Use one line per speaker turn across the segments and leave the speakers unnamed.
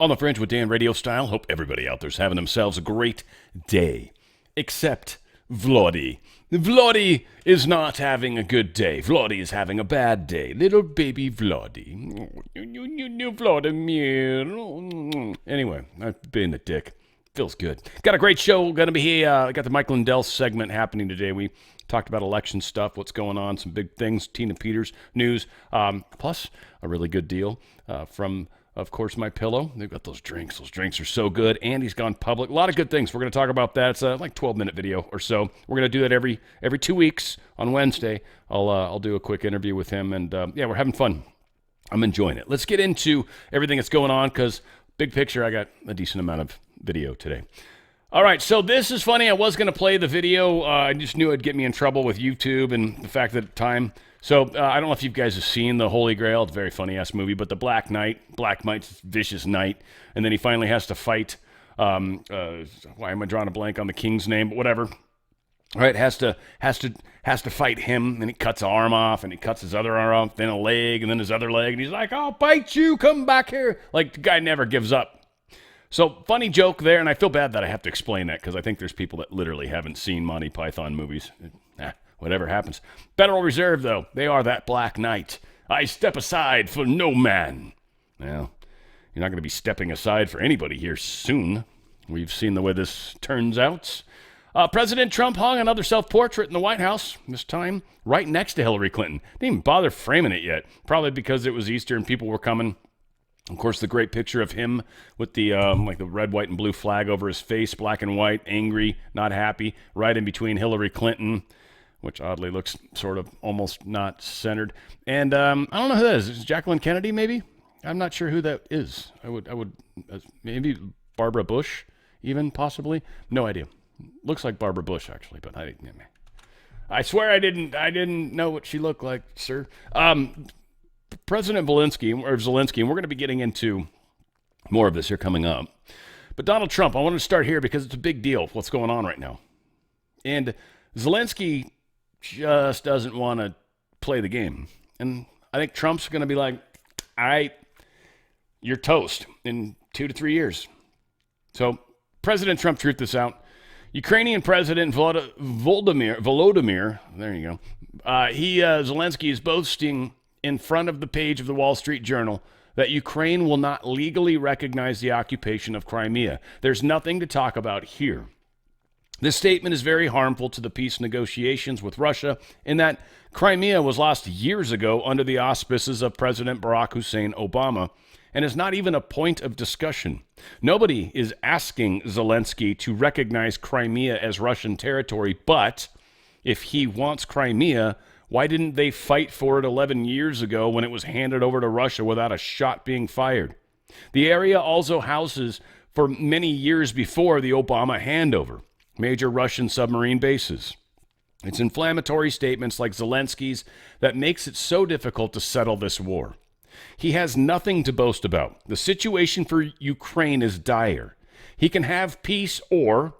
On the Fringe with Dan Radio Style. Hope everybody out there's having themselves a great day. Except Vlody. Vlody is not having a good day. Vlody is having a bad day. Little baby Vlody. Vladimir. Anyway, I've been a dick. Feels good. Got a great show. Got the Mike Lindell segment happening today. We talked about election stuff, what's going on, some big things, Tina Peters news, plus a really good deal from, of course, My Pillow. They've got those drinks. Those drinks are so good. Andy's gone public. A lot of good things. We're going to talk about that. It's like 12-minute video or so. We're going to do that every 2 weeks on Wednesday. I'll do a quick interview with him, and yeah, we're having fun. I'm enjoying it. Let's get into everything that's going on because big picture, I got a decent amount of video today. All right, so this is funny. I was going to play the video. I just knew it'd get me in trouble with YouTube and the fact that time. So I don't know if you guys have seen The Holy Grail. It's a very funny-ass movie, but the Black Knight's vicious knight, and then he finally has to fight, why am I drawing a blank on the king's name, but whatever. All right, has to fight him, and he cuts an arm off, and he cuts his other arm off, then a leg, and then his other leg, and he's like, I'll bite you, come back here. Like, the guy never gives up. So, funny joke there, and I feel bad that I have to explain that because I think there's people that literally haven't seen Monty Python movies. Whatever happens. Federal Reserve, though, they are that Black Knight. I step aside for no man. Well, you're not going to be stepping aside for anybody here soon. We've seen the way this turns out. President Trump hung another self-portrait in the White House, this time right next to Hillary Clinton. Didn't even bother framing it yet, probably because it was Easter and people were coming. Of course, the great picture of him with the like the red, white, and blue flag over his face, black and white, angry, not happy, right in between Hillary Clinton, which oddly looks sort of almost not centered. And I don't know who that is. Is it Jacqueline Kennedy, maybe? I'm not sure who that is. I would maybe Barbara Bush, even possibly. No idea. Looks like Barbara Bush actually, but I swear I didn't know what she looked like, sir. President Zelensky, and we're going to be getting into more of this here coming up. But Donald Trump, I wanted to start here because it's a big deal, what's going on right now. And Zelensky just doesn't want to play the game. And I think Trump's going to be like, all right, you're toast in 2 to 3 years. So President Trump truth this out. Ukrainian President Volodymyr, there you go. Zelensky is boasting in front of the page of the Wall Street Journal that Ukraine will not legally recognize the occupation of Crimea. There's nothing to talk about here. This statement is very harmful to the peace negotiations with Russia in that Crimea was lost years ago under the auspices of President Barack Hussein Obama and is not even a point of discussion. Nobody is asking Zelensky to recognize Crimea as Russian territory, but if he wants Crimea, why didn't they fight for it 11 years ago when it was handed over to Russia without a shot being fired? The area also houses, for many years before the Obama handover, major Russian submarine bases. It's inflammatory statements like Zelensky's that makes it so difficult to settle this war. He has nothing to boast about. The situation for Ukraine is dire. He can have peace or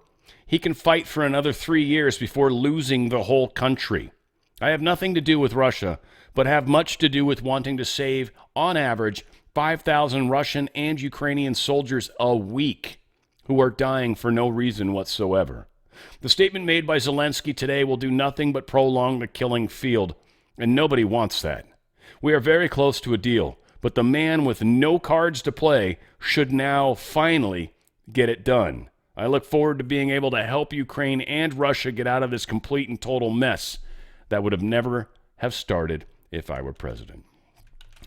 he can fight for another 3 years before losing the whole country. I have nothing to do with Russia, but have much to do with wanting to save, on average, 5,000 Russian and Ukrainian soldiers a week who are dying for no reason whatsoever. The statement made by Zelensky today will do nothing but prolong the killing field, and nobody wants that. We are very close to a deal, but the man with no cards to play should now finally get it done. I look forward to being able to help Ukraine and Russia get out of this complete and total mess that would have never have started if I were president.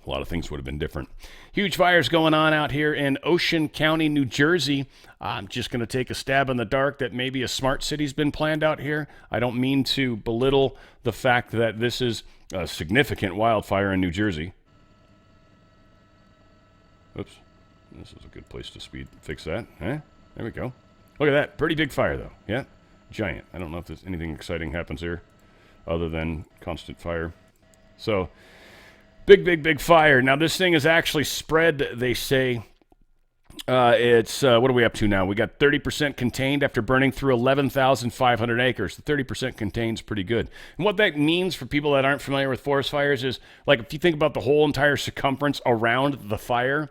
A lot of things would have been different. Huge fires going on out here in Ocean County, New Jersey. I'm just going to take a stab in the dark that maybe a smart city's been planned out here. I don't mean to belittle the fact that this is a significant wildfire in New Jersey. Oops. This is a good place to fix that. There we go. Look at that. Pretty big fire, though. Yeah? Giant. I don't know if there's anything exciting happens here other than constant fire. So, big fire. Now, this thing is actually spread, they say. It's, what are we up to now? We got 30% contained after burning through 11,500 acres. The 30% contained is pretty good. And what that means for people that aren't familiar with forest fires is, like, if you think about the whole entire circumference around the fire,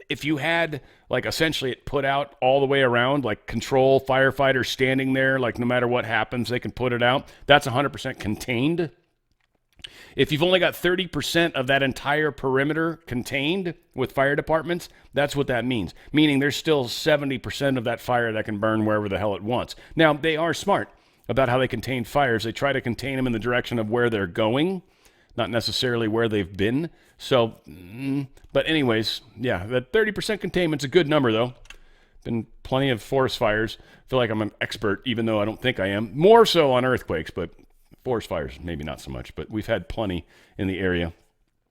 if you had like essentially it put out all the way around, like control firefighters standing there, like no matter what happens, they can put it out. That's 100% contained. If you've only got 30% of that entire perimeter contained with fire departments, that's what that means. Meaning there's still 70% of that fire that can burn wherever the hell it wants. Now, they are smart about how they contain fires. They try to contain them in the direction of where they're going, not necessarily where they've been. So, but anyways, yeah, that 30% containment's a good number, though. Been plenty of forest fires. I feel like I'm an expert, even though I don't think I am. More so on earthquakes, but forest fires, maybe not so much, but we've had plenty in the area.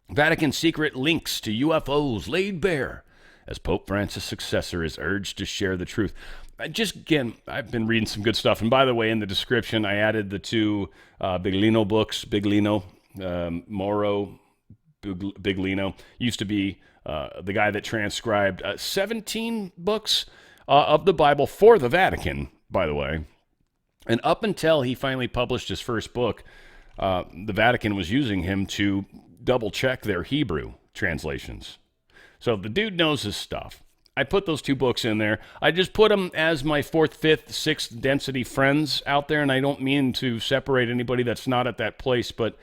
Vatican secret links to UFOs laid bare as Pope Francis' successor is urged to share the truth. Again, I've been reading some good stuff. And by the way, in the description, I added the two Biglino books. Biglino, Mauro Biglino, used to be the guy that transcribed 17 books of the Bible for the Vatican, by the way. And up until he finally published his first book, the Vatican was using him to double-check their Hebrew translations. So the dude knows his stuff. I put those two books in there. I just put them as my 4th, 5th, 6th density friends out there, and I don't mean to separate anybody that's not at that place, but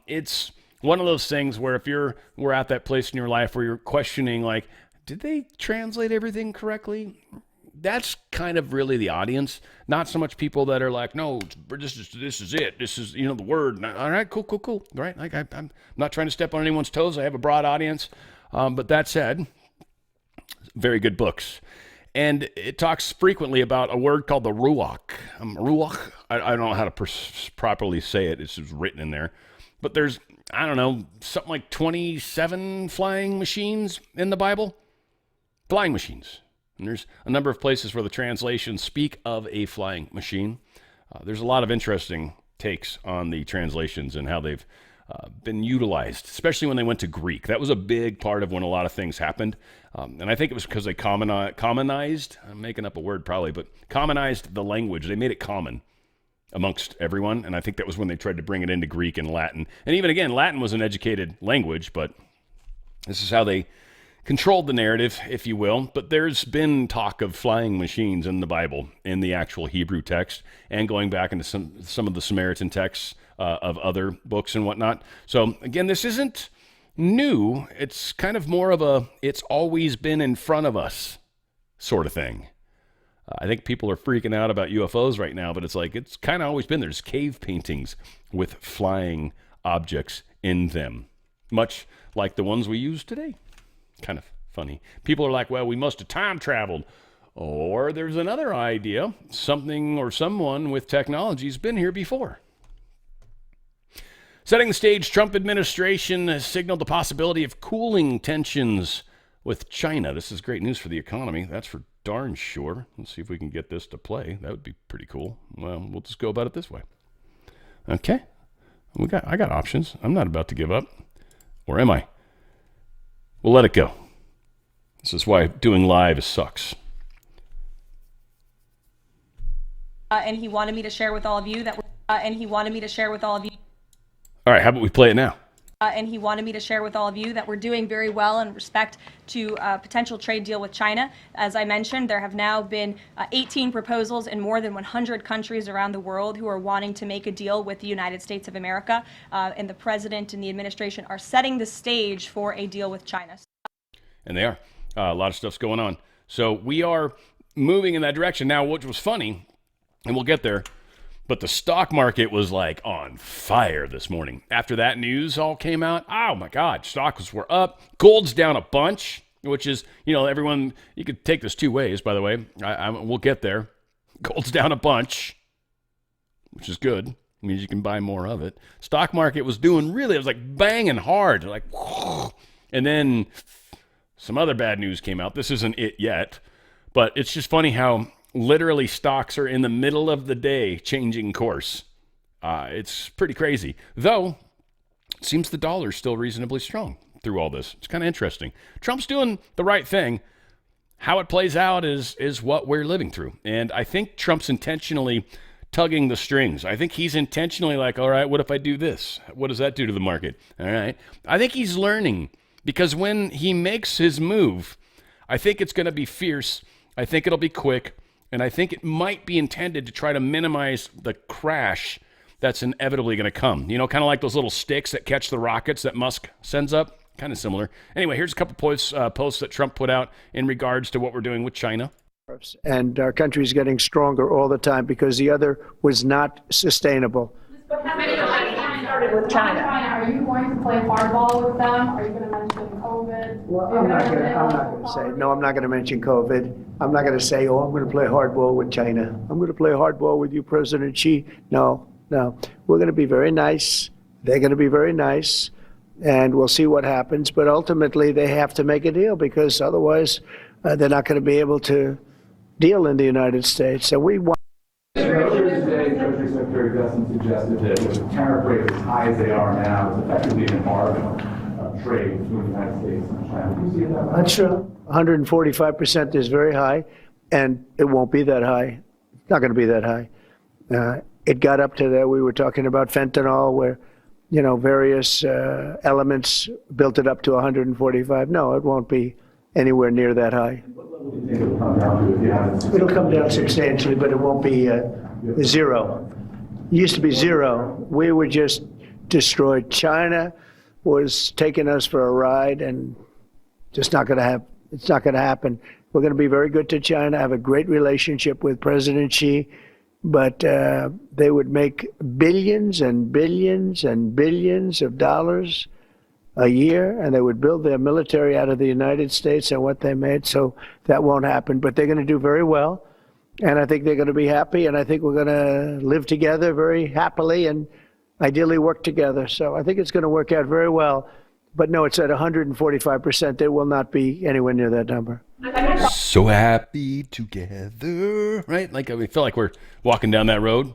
it's one of those things where if we're at that place in your life where you're questioning, like, did they translate everything correctly? That's kind of really the audience, not so much people that are like, no, this is it. This is, the word. All right, cool. Right? Like I'm not trying to step on anyone's toes. I have a broad audience. But that said, very good books. And it talks frequently about a word called the ruach. Ruach, I don't know how to properly say it. It's just written in there. But there's, I don't know, something like 27 flying machines in the Bible. Flying machines. And there's a number of places where the translations speak of a flying machine. There's a lot of interesting takes on the translations and how they've been utilized, especially when they went to Greek. That was a big part of when a lot of things happened. And I think it was because they commonized, I'm making up a word probably, but commonized the language. They made it common amongst everyone. And I think that was when they tried to bring it into Greek and Latin. And even again, Latin was an educated language, but this is how they controlled the narrative, if you will. But there's been talk of flying machines in the Bible, in the actual Hebrew text, and going back into some of the Samaritan texts of other books and whatnot. So again, this isn't new. It's kind of more of a, it's always been in front of us sort of thing. I think people are freaking out about UFOs right now, but it's like, it's kind of always been. There's cave paintings with flying objects in them, much like the ones we use today. Kind of funny. People are like, well, we must have time traveled. Or there's another idea. Something or someone with technology has been here before. Setting the stage, Trump administration has signaled the possibility of cooling tensions with China. This is great news for the economy. That's for darn sure. Let's see if we can get this to play. That would be pretty cool. Well, we'll just go about it this way. Okay. I got options. I'm not about to give up. Or am I? We'll let it go. This is why doing live sucks.
And he wanted me to share with all of you that.
All right, how about we play it now?
And he wanted me to share with all of you that we're doing very well in respect to a potential trade deal with China. As I mentioned, there have now been 18 proposals in more than 100 countries around the world who are wanting to make a deal with the United States of America. And the president and the administration are setting the stage for a deal with China.
And they are. A lot of stuff's going on. So we are moving in that direction. Now, which was funny, and we'll get there, but the stock market was like on fire this morning. After that news all came out, oh my God, stocks were up. Gold's down a bunch, which is, everyone, you could take this two ways, by the way. We'll get there. Gold's down a bunch, which is good. It means you can buy more of it. Stock market was doing really, it was like banging hard. Like, and then some other bad news came out. This isn't it yet, but it's just funny how literally stocks are in the middle of the day changing course. It's pretty crazy. Though, it seems the dollar's still reasonably strong through all this. It's kind of interesting. Trump's doing the right thing. How it plays out is what we're living through. And I think Trump's intentionally tugging the strings. I think he's intentionally like, all right, what if I do this? What does that do to the market? All right. I think he's learning Because when he makes his move, I think it's going to be fierce. I think it'll be quick. And I think it might be intended to try to minimize the crash that's inevitably going to come. You know, kind of like those little sticks that catch the rockets that Musk sends up. Kind of similar. Anyway, here's a couple posts that Trump put out in regards to what we're doing with China.
And our country is getting stronger all the time because the other was not sustainable.
Started with China. Are you going to play hardball with them? Are you going to mention COVID?
Well, I'm not going to say, no, I'm not going to mention COVID. I'm not going to say, oh, I'm going to play hardball with China. I'm going to play hardball with you, President Xi. No. We're going to be very nice. They're going to be very nice. And we'll see what happens. But ultimately, they have to make a deal because otherwise they're not going to be able to deal in the United States. So we want.
Earlier today, Treasury Secretary Hegseth suggested that with the tariff rates as high as they are now, it's effectively an embargo of trade between the United States and China. Do you see it that way?
That's true. 145% is very high, and it won't be that high. It's not going to be that high. It got up to that. We were talking about fentanyl, where various elements built it up to 145. No, it won't be anywhere near that high.
What level do you think it'll come down to if you haven't?
It'll come down substantially, but it won't be zero. It used to be zero. We were just destroyed. China was taking us for a ride, and just not going to have. It's not going to happen. We're going to be very good to China. Have a great relationship with President Xi, but they would make billions and billions and billions of dollars a year, and they would build their military out of the United States and what they made, so that won't happen. But they're going to do very well, and I think they're going to be happy, and I think we're going to live together very happily and ideally work together. So I think it's going to work out very well. But no, it's at 145%. It will not be anywhere near that number.
So happy together, right? Like we feel like we're walking down that road.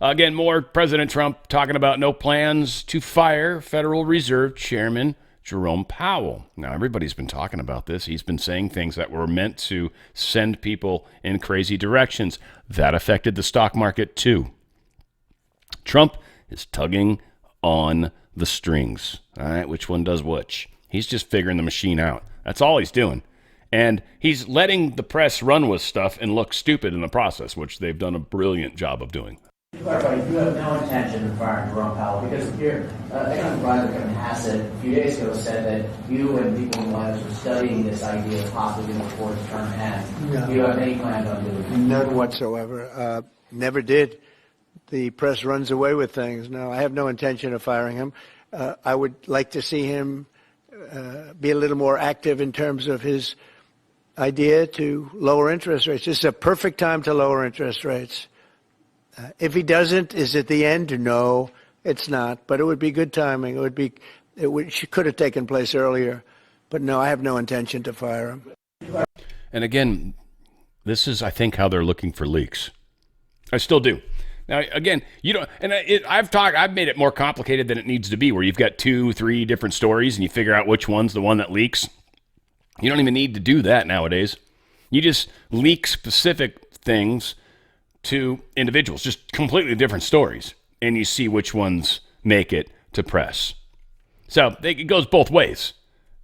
Again, more President Trump talking about no plans to fire Federal Reserve Chairman Jerome Powell. Now, everybody's been talking about this. He's been saying things that were meant to send people in crazy directions. That affected the stock market, too. Trump is tugging on the strings. All right, which one does which? He's just figuring the machine out. That's all he's doing. And he's letting the press run with stuff and look stupid in the process, which they've done a brilliant job of doing.
To clarify, you have no intention of firing Jerome Powell because your economic advisor, Kevin Hegseth, a few days ago said that you and people in the White House were studying this idea of possibly before his term ends.
No.
Do you have any plans on doing it?
None whatsoever. Never did. The press runs away with things. No, I have no intention of firing him. I would like to see him be a little more active in terms of his idea to lower interest rates. This is a perfect time to lower interest rates. If he doesn't, is it the end? No, it's not. But it would be good timing. It could have taken place earlier. But no, I have no intention to fire him.
And again, this is, I think, how they're looking for leaks. I still do. Now, again, you don't, and I've made it more complicated than it needs to be, where you've got 2-3 different stories and you figure out which one's the one that leaks. You don't even need to do that nowadays. You just leak specific things to individuals, just completely different stories, and you see which ones make it to press. So it goes both ways.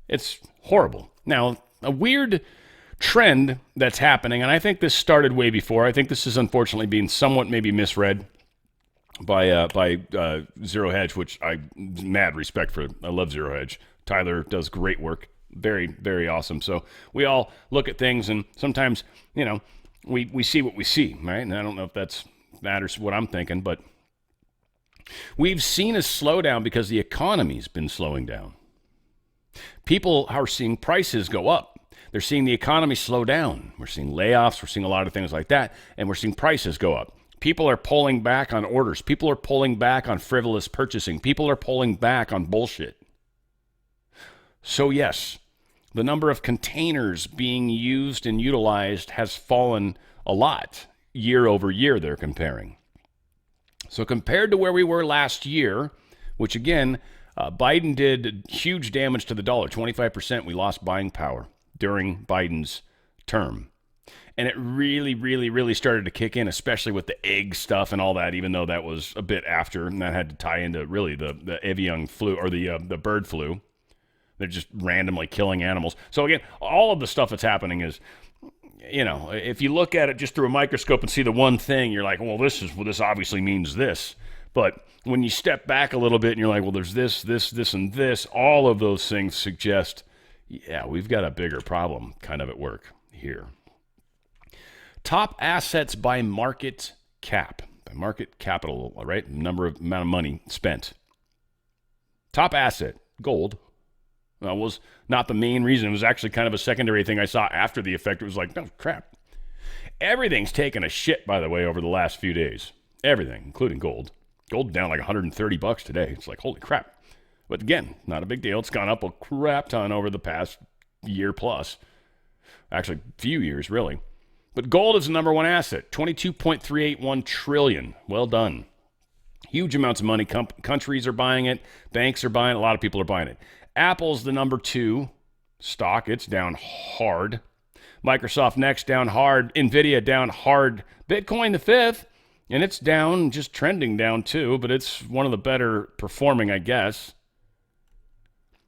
It's horrible. Now, a weird trend that's happening, and I think this started way before. I think this is unfortunately being somewhat maybe misread by Zero Hedge, which I mad respect for. I love Zero Hedge. Tyler does great work. Very, very awesome. So we all look at things, and sometimes, we see what we see, right? And I don't know if that matters what I'm thinking, but we've seen a slowdown because the economy's been slowing down. People are seeing prices go up. They're seeing the economy slow down. We're seeing layoffs. We're seeing a lot of things like that, and we're seeing prices go up. People are pulling back on orders. People are pulling back on frivolous purchasing. People are pulling back on bullshit. So yes, the number of containers being used and utilized has fallen a lot year over year, they're comparing. So compared to where we were last year, which again, Biden did huge damage to the dollar, 25% we lost buying power during Biden's term. And it really, really, really started to kick in, especially with the egg stuff and all that, even though that was a bit after, and that had to tie into really the avian flu or the bird flu. They're just randomly killing animals. So again, all of the stuff that's happening is, if you look at it just through a microscope and see the one thing, you're like, well, this obviously means this. But when you step back a little bit and you're like, well, there's this, and this, all of those things suggest, yeah, we've got a bigger problem kind of at work here. Top assets by market cap, by market capital, right? Amount of money spent. Top asset, gold. That was not the main reason. It was actually kind of a secondary thing I saw after the effect. It was like, oh, crap. Everything's taken a shit, by the way, over the last few days. Everything, including gold. Gold down like $130 today. It's like, holy crap. But again, not a big deal. It's gone up a crap ton over the past year plus. Actually, few years, really. But gold is the number one asset, $22.381 trillion. Well done. Huge amounts of money. Countries are buying it. Banks are buying it. A lot of people are buying it. Apple's the number two stock. It's down hard. Microsoft next, down hard. Nvidia down hard. Bitcoin the fifth, and it's down, just trending down too, but it's one of the better performing, I guess.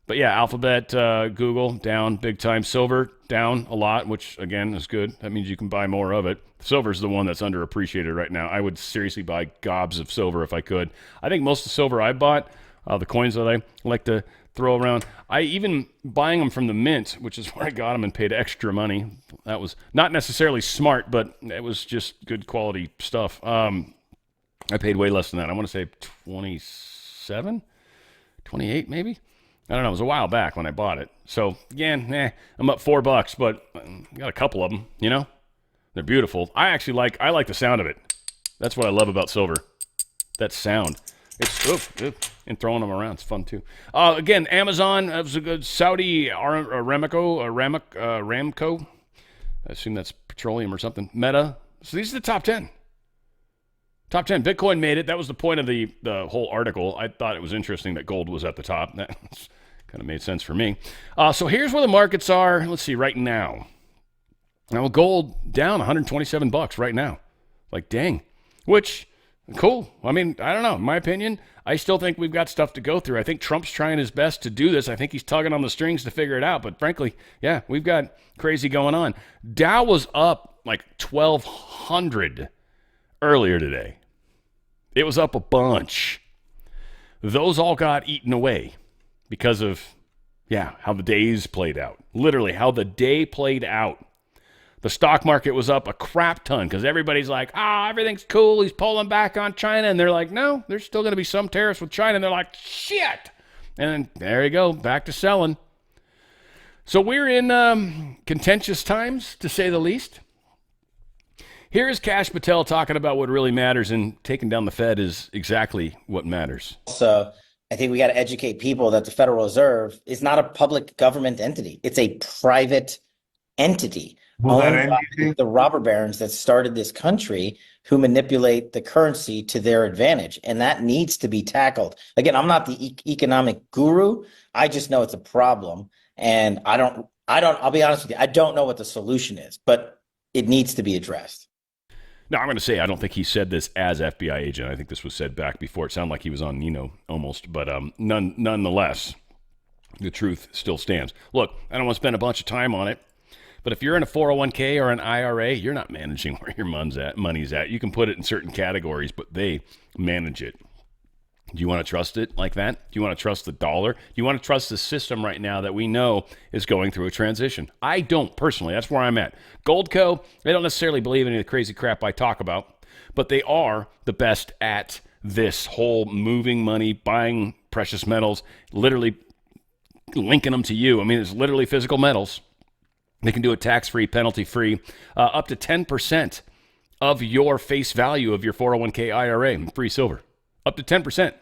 But yeah, Alphabet, Google, down big time. Silver, down a lot, which, again, is good. That means you can buy more of it. Silver's the one that's underappreciated right now. I would seriously buy gobs of silver if I could. I think most of the silver I bought, the coins that I like to throw around, I even buying them from the mint, which is where I got them and paid extra money. That was not necessarily smart, but it was just good quality stuff. I paid way less than that. I want to say 27, 28 maybe. I don't know. It was a while back when I bought it. So again, I'm up $4, but I got a couple of them. They're beautiful. I like the sound of it. That's what I love about silver. That sound. It's and throwing them around. It's fun too. Again, Amazon. It was a good Saudi Aramco. I assume that's petroleum or something. Meta. So these are the top 10. Top 10. Bitcoin made it. That was the point of the whole article. I thought it was interesting that gold was at the top. That kind of made sense for me. So here's where the markets are. Let's see, right now. Now, gold down $127 right now. Like, dang. Which, cool. I mean, I don't know. In my opinion, I still think we've got stuff to go through. I think Trump's trying his best to do this. I think he's tugging on the strings to figure it out. But frankly, yeah, we've got crazy going on. Dow was up like 1,200 earlier today. It was up a bunch. Those all got eaten away because of, how the days played out. Literally, how the day played out. The stock market was up a crap ton because everybody's like, everything's cool. He's pulling back on China. And they're like, no, there's still going to be some tariffs with China. And they're like, shit. And then there you go, back to selling. So we're in contentious times, to say the least. Here's Kash Patel talking about what really matters, and taking down the Fed is exactly what matters.
So I think we got to educate people that the Federal Reserve is not a public government entity. It's a private entity owned by the robber barons that started this country, who manipulate the currency to their advantage. And that needs to be tackled. Again, I'm not the economic guru. I just know it's a problem. And I'll be honest with you, I don't know what the solution is, but it needs to be addressed.
Now, I'm going to say I don't think he said this as FBI agent. I think this was said back before. It sounded like he was on Nino almost. But nonetheless, the truth still stands. Look, I don't want to spend a bunch of time on it. But if you're in a 401k or an IRA, you're not managing where your money's at. You can put it in certain categories, but they manage it. Do you want to trust it like that? Do you want to trust the dollar? Do you want to trust the system right now that we know is going through a transition? I don't personally. That's where I'm at. Goldco, they don't necessarily believe in any of the crazy crap I talk about, but they are the best at this whole moving money, buying precious metals, literally linking them to you. I mean, it's literally physical metals. They can do it tax-free, penalty-free, up to 10% of your face value of your 401k IRA in free silver. Up to 10%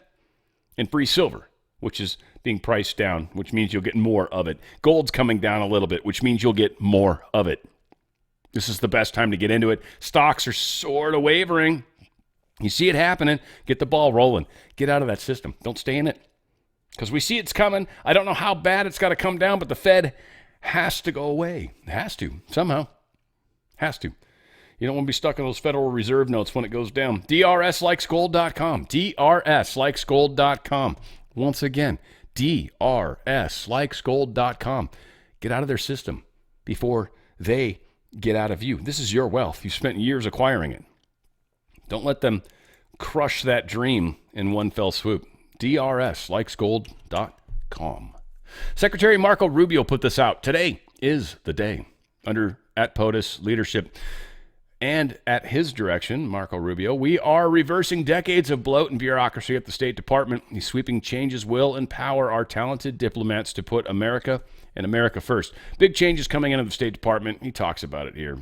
in free silver, which is being priced down, which means you'll get more of it. Gold's coming down a little bit, which means you'll get more of it. This is the best time to get into it. Stocks are sort of wavering. You see it happening, get the ball rolling. Get out of that system. Don't stay in it. Because we see it's coming. I don't know how bad it's got to come down, but the Fed has to go away. It has to, somehow. Has to. You don't want to be stuck in those Federal Reserve notes when it gold DRSlikesgold.com. DRSlikesgold.com. Once again, DRSlikesgold.com. Get out of their system before they get out of you. This is your wealth. You spent years acquiring it. Don't let them crush that dream in one fell swoop. DRSlikesgold.com. Secretary Marco Rubio put this out. Today is the day. At POTUS leadership and at his direction, Marco Rubio, we are reversing decades of bloat and bureaucracy at the State Department. These sweeping changes will empower our talented diplomats to put America and America first. Big changes coming into the State Department. He talks about it here.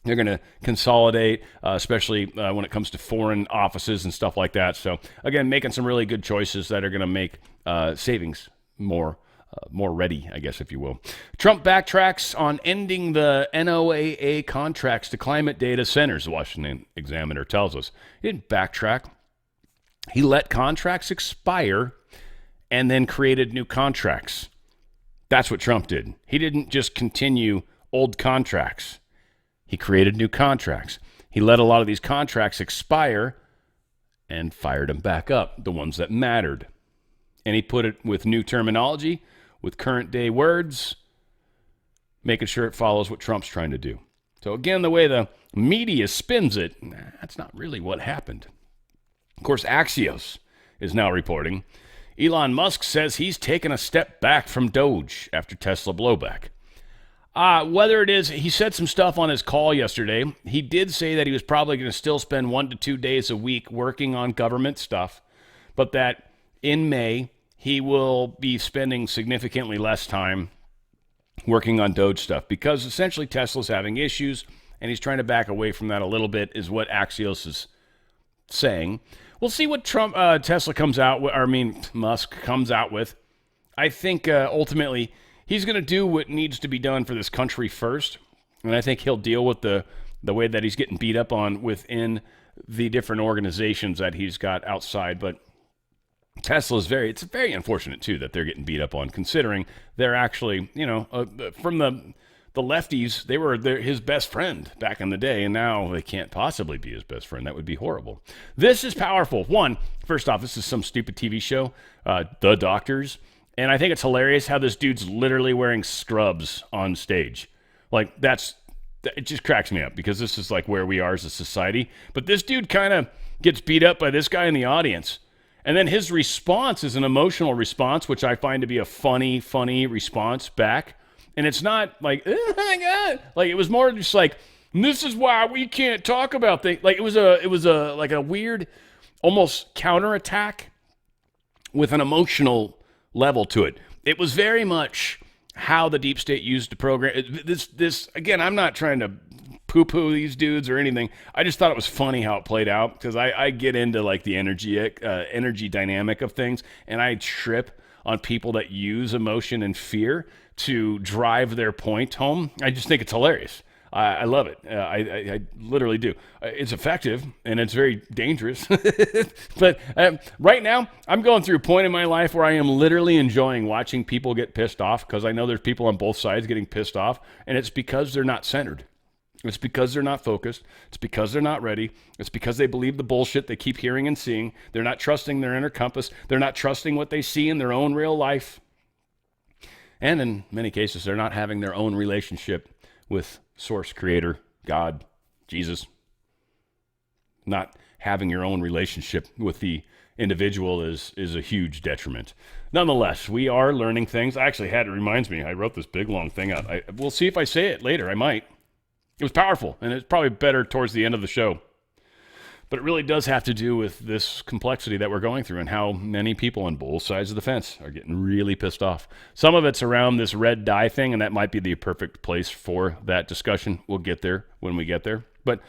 They're going to consolidate, especially when it comes to foreign offices and stuff like that. So, again, making some really good choices that are going to make savings more ready, I guess, if you will. Trump backtracks on ending the NOAA contracts to climate data centers, the Washington Examiner tells us. He didn't backtrack. He let contracts expire and then created new contracts. That's what Trump did. He didn't just continue old contracts. He created new contracts. He let a lot of these contracts expire and fired them back up, the ones that mattered. And he put it with new terminology, with current day words, making sure it follows what Trump's trying to do. So again, the way the media spins it, that's not really what happened. Of course, Axios is now reporting Elon Musk says he's taken a step back from DOGE after Tesla blowback. Whether it is, he said some stuff on his call yesterday. He did say that he was probably going to still spend 1 to 2 days a week working on government stuff, but that in May, he will be spending significantly less time working on DOGE stuff because essentially Tesla's having issues and he's trying to back away from that a little bit is what Axios is saying. We'll see what Tesla comes out with, Musk comes out with. I think ultimately he's going to do what needs to be done for this country first. And I think he'll deal with the way that he's getting beat up on within the different organizations that he's got outside. But Tesla's it's very unfortunate too that they're getting beat up on, considering they're actually, from the lefties, they were his best friend back in the day, and now they can't possibly be his best friend. That would be horrible. This is powerful. First off, this is some stupid TV show, The Doctors, and I think it's hilarious how this dude's literally wearing scrubs on stage. Like, it just cracks me up because this is like where we are as a society. But this dude kind of gets beat up by this guy in the audience. And then his response is an emotional response, which I find to be a funny response back. And it's not like, oh my God. Like, it was more just like, this is why we can't talk about things. Like, it was like a weird, almost counterattack with an emotional level to it. It was very much how the deep state used the program. This again, I'm not trying to poo-poo these dudes or anything. I just thought it was funny how it played out because I get into like the energy dynamic of things, and I trip on people that use emotion and fear to drive their point home. I just think it's hilarious. I love it. I literally do. It's effective and it's very dangerous. But right now, I'm going through a point in my life where I am literally enjoying watching people get pissed off because I know there's people on both sides getting pissed off, and it's because they're not centered. It's because they're not focused. It's because they're not ready. It's because they believe the bullshit they keep hearing and seeing. They're not trusting their inner compass. They're not trusting what they see in their own real life. And in many cases, they're not having their own relationship with Source, Creator, God, Jesus. Not having your own relationship with the individual is a huge detriment. Nonetheless, we are learning things. Actually, it reminds me, I wrote this big, long thing out. We'll see if I say it later. I might. It was powerful, and it's probably better towards the end of the show. But it really does have to do with this complexity that we're going through and how many people on both sides of the fence are getting really pissed off. Some of it's around this red dye thing, and that might be the perfect place for that discussion. We'll get there when we get there. But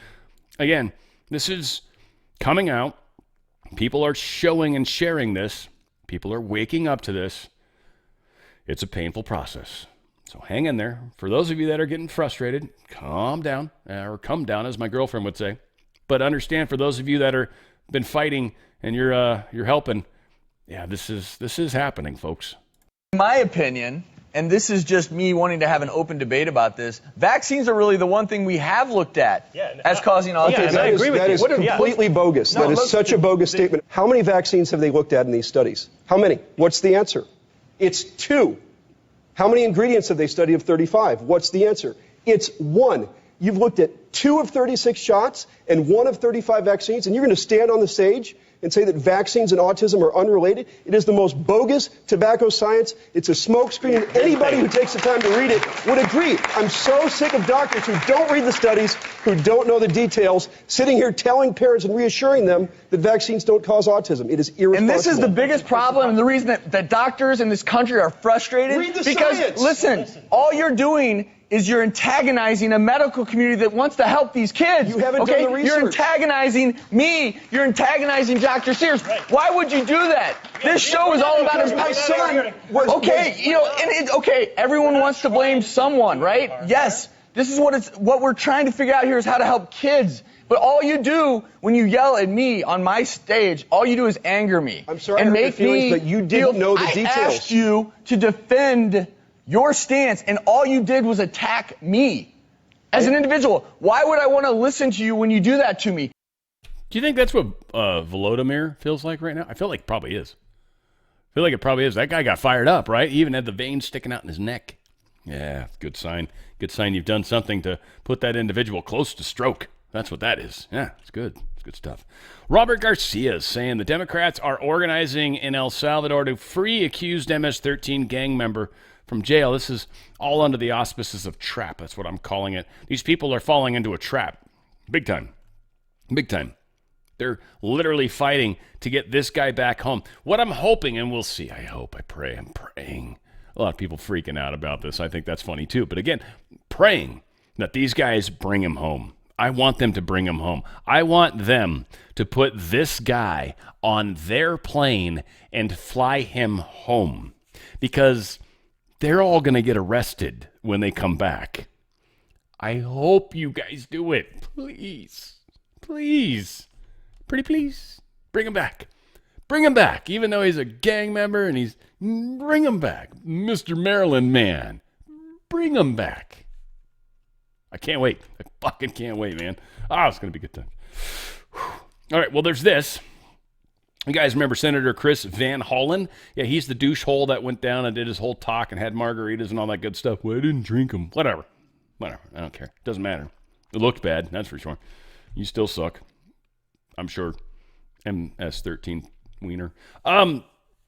again, this is coming out. People are showing and sharing this. People are waking up to this. It's a painful process. So hang in there. For those of you that are getting frustrated, calm down, or come down, as my girlfriend would say. But understand, for those of you that are been fighting and you're helping, yeah, this is happening, folks.
In my opinion, and this is just me wanting to have an open debate about this, vaccines are really the one thing we have looked at as causing autism.
Yeah, I agree with you. That is completely bogus. That is such a bogus statement. How many vaccines have they looked at in these studies? How many? What's the answer? It's 2. How many ingredients have they studied of 35? What's the answer? It's 1. You've looked at 2 of 36 shots and 1 of 35 vaccines, and you're going to stand on the stage and say that vaccines and autism are unrelated? It is the most bogus tobacco science. It's a smokescreen, and anybody who takes the time to read it would agree. I'm so sick of doctors who don't read the studies, who don't know the details, sitting here telling parents and reassuring them that vaccines don't cause autism. It is irresponsible.
And this is the biggest problem, and the reason that doctors in this country are frustrated.
Read the
because,
science.
Listen, all you're doing is you're antagonizing a medical community that wants to help these kids.
You haven't done the research.
You're antagonizing me. You're antagonizing Dr. Sears. Why would you do that? This show is all about
my son was...
Okay, everyone wants to blame someone, right? Yes, this is what we're trying to figure out here is how to help kids. But all you do when you yell at me on my stage, all you do is anger me.
I'm sorry
and
I hurt
make
your feelings,
me
but you didn't know the details.
I asked you to defend your stance, and all you did was attack me as an individual. Why would I want to listen to you when you do that to me?
Do you think that's what Volodymyr feels like right now? I feel like it probably is. I feel like it probably is. That guy got fired up, right? He even had the veins sticking out in his neck. Yeah, good sign. Good sign you've done something to put that individual close to stroke. That's what that is. Yeah, it's good. It's good stuff. Robert Garcia is saying the Democrats are organizing in El Salvador to free accused MS-13 gang member from jail. This is all under the auspices of trap. That's what I'm calling it. These people are falling into a trap. Big time. Big time. They're literally fighting to get this guy back home. What I'm hoping, and we'll see, I hope, I pray, I'm praying. A lot of people freaking out about this. I think that's funny too. But again, praying that these guys bring him home. I want them to bring him home. I want them to put this guy on their plane and fly him home. Because they're all going to get arrested when they come back. I hope you guys do it. Please. Please. Pretty please. Bring him back. Bring him back. Even though he's a gang member and bring him back. Mr. Maryland man. Bring him back. I can't wait. I fucking can't wait, man. It's going to be a good time. All right, well, there's this. You guys remember Senator Chris Van Hollen? Yeah, he's the douchehole that went down and did his whole talk and had margaritas and all that good stuff. Well, I didn't drink them. Whatever. I don't care. Doesn't matter. It looked bad, that's for sure. You still suck. I'm sure. MS-13 wiener.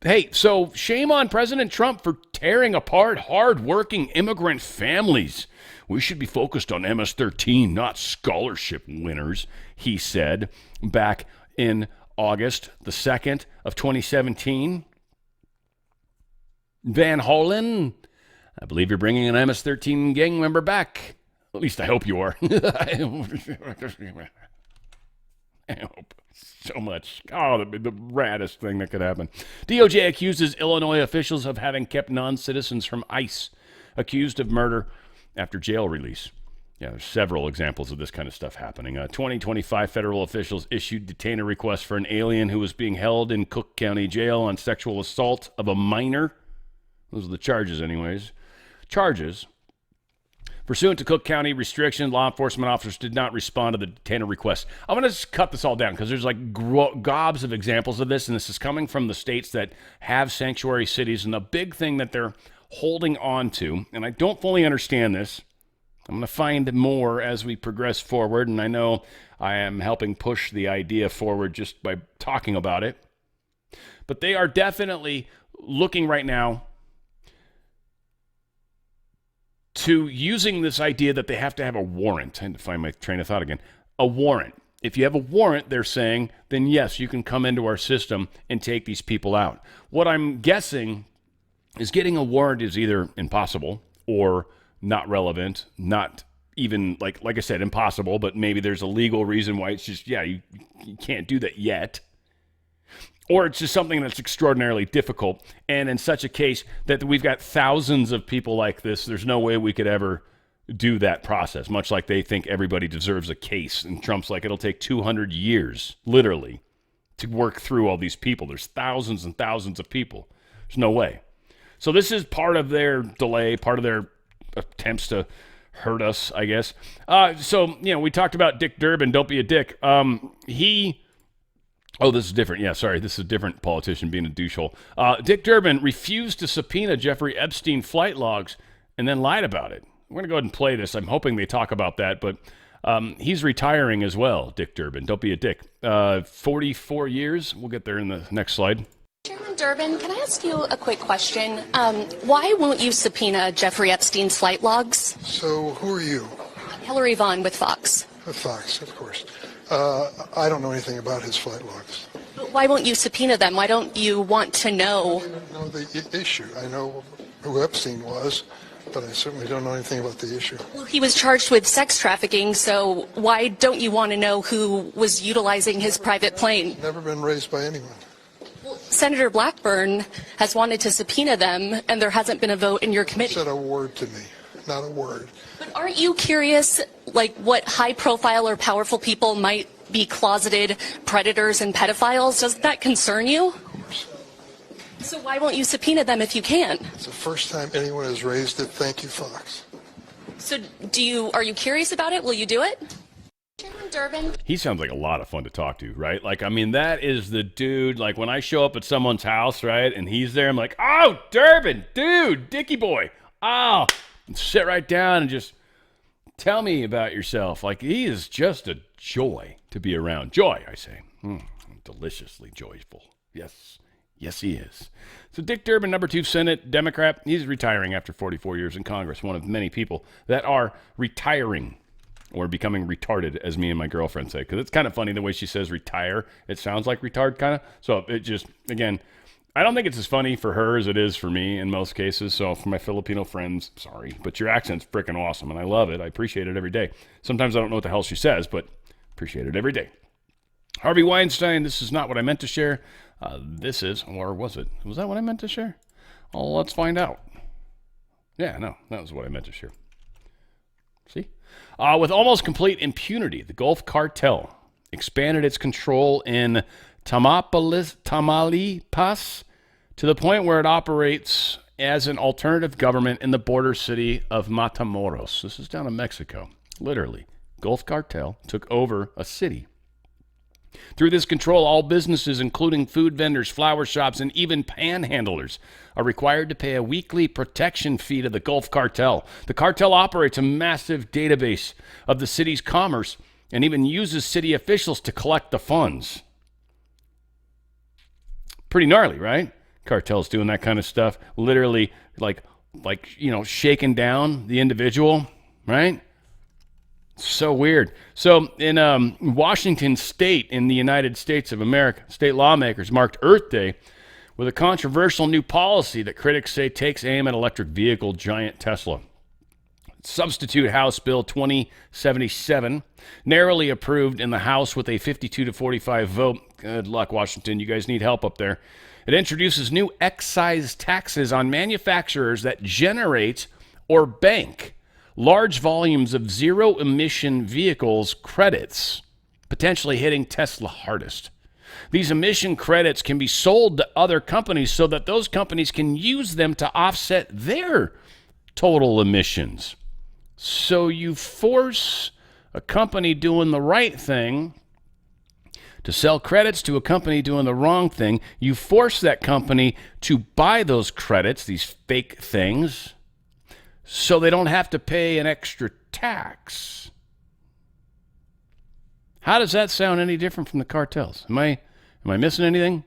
Hey, so shame on President Trump for tearing apart hard-working immigrant families. We should be focused on MS-13, not scholarship winners, he said back in August the 2nd of 2017. Van Hollen, I believe you're bringing an MS-13 gang member back. At least I hope you are. I hope so much. Oh, the raddest thing that could happen. DOJ accuses Illinois officials of having kept non-citizens from ICE accused of murder after jail release. Yeah, there's several examples of this kind of stuff happening. 2025 federal officials issued detainer requests for an alien who was being held in Cook County Jail on sexual assault of a minor. Those are the charges anyways. Charges. Pursuant to Cook County restriction, law enforcement officers did not respond to the detainer request. I'm going to just cut this all down because there's like gobs of examples of this, and this is coming from the states that have sanctuary cities, and the big thing that they're holding on to, and I don't fully understand this. I'm going to find more as we progress forward, and I know I am helping push the idea forward just by talking about it. But they are definitely looking right now to using this idea that they have to have a warrant. I had to find my train of thought again. A warrant. If you have a warrant, they're saying, then yes, you can come into our system and take these people out. What I'm guessing is getting a warrant is either impossible or not relevant, not even, like I said, impossible, but maybe there's a legal reason why it's just, you can't do that yet. Or it's just something that's extraordinarily difficult. And in such a case that we've got thousands of people like this, there's no way we could ever do that process, much like they think everybody deserves a case. And Trump's like, it'll take 200 years, literally, to work through all these people. There's thousands and thousands of people. There's no way. So this is part of their delay, part of their attempts to hurt us, I guess. So, we talked about Dick Durbin, don't be a dick. He Oh, this is different. Yeah, sorry. This is a different politician being a douchehole. Dick Durbin refused to subpoena Jeffrey Epstein flight logs and then lied about it. We're going to go ahead and play this. I'm hoping they talk about that, but he's retiring as well, Dick Durbin. Don't be a dick. 44 years. We'll get there in the next slide.
Chairman Durbin, can I ask you a quick question? Why won't you subpoena Jeffrey Epstein's flight logs?
So who are you?
Hillary Vaughn with Fox.
With Fox, of course. I don't know anything about his flight logs.
But why won't you subpoena them? Why don't you want to know?
I don't know the issue. I know who Epstein was, but I certainly don't know anything about the issue.
Well, he was charged with sex trafficking, so why don't you want to know who was utilizing his private plane?
Never been raised by anyone.
Well, Senator Blackburn has wanted to subpoena them, and there hasn't been a vote in your committee.
Said a word to me, not a word.
But aren't you curious, like, what high-profile or powerful people might be closeted predators and pedophiles? Doesn't that concern you?
Of course.
So why won't you subpoena them if you can?
It's the first time anyone has raised it. Thank you, Fox.
So are you curious about it? Will you do it? Chairman Durbin.
He sounds like a lot of fun to talk to, right? Like, I mean, that is the dude, like, when I show up at someone's house, right, and he's there, I'm like, oh, Durbin, dude, Dickie boy, oh, sit right down and just tell me about yourself. Like, he is just a joy to be around. Joy, I say. Deliciously joyful. Yes. Yes, he is. So Dick Durbin, number 2 Senate Democrat, he's retiring after 44 years in Congress, one of many people that are retiring or becoming retarded, as me and my girlfriend say, because it's kind of funny the way she says retire. It sounds like retard, kind of. So it just, again, I don't think it's as funny for her as it is for me in most cases. So for my Filipino friends, sorry, but your accent's freaking awesome, and I love it. I appreciate it every day. Sometimes I don't know what the hell she says, but appreciate it every day. Harvey Weinstein, this is not what I meant to share. This is, or was it? Was that what I meant to share? Well, let's find out. Yeah, no, that was what I meant to share. See? With almost complete impunity, the Gulf Cartel expanded its control in Tamaulipas to the point where it operates as an alternative government in the border city of Matamoros. This is down in Mexico. Literally, Gulf Cartel took over a city. Through this control, all businesses, including food vendors, flower shops, and even panhandlers, are required to pay a weekly protection fee to the Gulf Cartel. The cartel operates a massive database of the city's commerce and even uses city officials to collect the funds. Pretty gnarly, right? Cartels doing that kind of stuff, literally like shaking down the individual, right? So weird. So in Washington State in the United States of America, state lawmakers marked Earth Day with a controversial new policy that critics say takes aim at electric vehicle giant Tesla. Substitute House Bill 2077, narrowly approved in the House with a 52-45 vote. Good luck, Washington. You guys need help up there. It introduces new excise taxes on manufacturers that generate or bank large volumes of zero-emission vehicles credits, potentially hitting Tesla hardest. These emission credits can be sold to other companies so that those companies can use them to offset their total emissions. So you force a company doing the right thing to sell credits to a company doing the wrong thing. You force that company to buy those credits, these fake things, so they don't have to pay an extra tax. How does that sound any different from the cartels? Am I missing anything?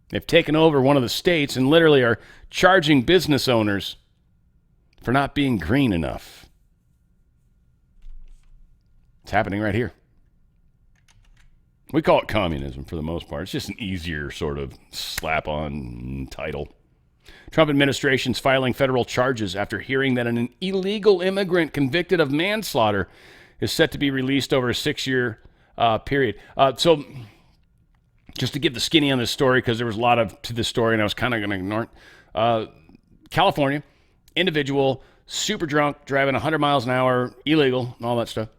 They've taken over one of the states and literally are charging business owners for not being green enough. It's happening right here. We call it communism for the most part. It's just an easier sort of slap-on title. Trump administration's filing federal charges after hearing that an illegal immigrant convicted of manslaughter is set to be released over a 6-year period. So just to give the skinny on this story, because there was a lot to this story and I was kind of going to ignore it. California, individual, super drunk, driving 100 miles an hour, illegal, and all that stuff.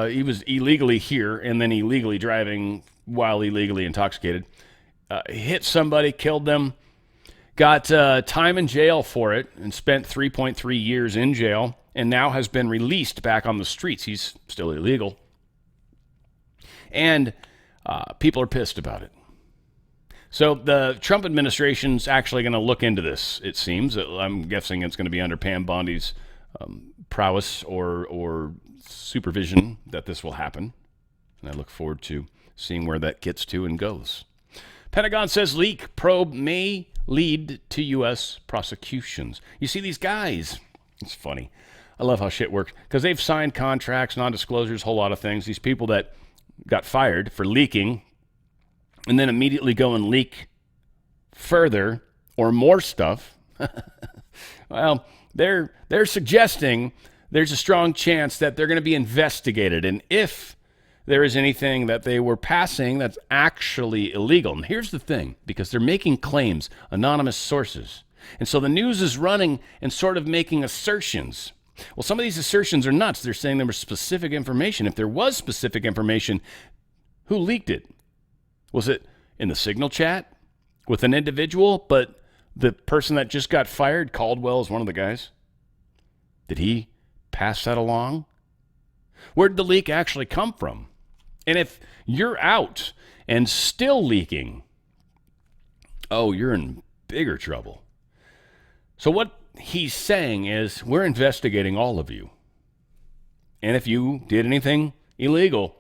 He was illegally here and then illegally driving while illegally intoxicated. Hit somebody, killed them. Got time in jail for it and spent 3.3 years in jail and now has been released back on the streets. He's still illegal. And people are pissed about it. So the Trump administration's actually going to look into this, it seems. I'm guessing it's going to be under Pam Bondi's prowess or supervision that this will happen. And I look forward to seeing where that gets to and goes. Pentagon says leak probe may lead to U.S. prosecutions. You see these guys. It's funny. I love how shit works because they've signed contracts, non-disclosures, a whole lot of things. These people that got fired for leaking and then immediately go and leak further or more stuff. Well, they're suggesting there's a strong chance that they're going to be investigated. And if there is anything that they were passing that's actually illegal. And here's the thing, because they're making claims, anonymous sources. And so the news is running and sort of making assertions. Well, some of these assertions are nuts. They're saying there was specific information. If there was specific information, who leaked it? Was it in the signal chat with an individual, but the person that just got fired, Caldwell, is one of the guys? Did he pass that along? Where did the leak actually come from? And if you're out and still leaking, oh, you're in bigger trouble. So what he's saying is we're investigating all of you. And if you did anything illegal,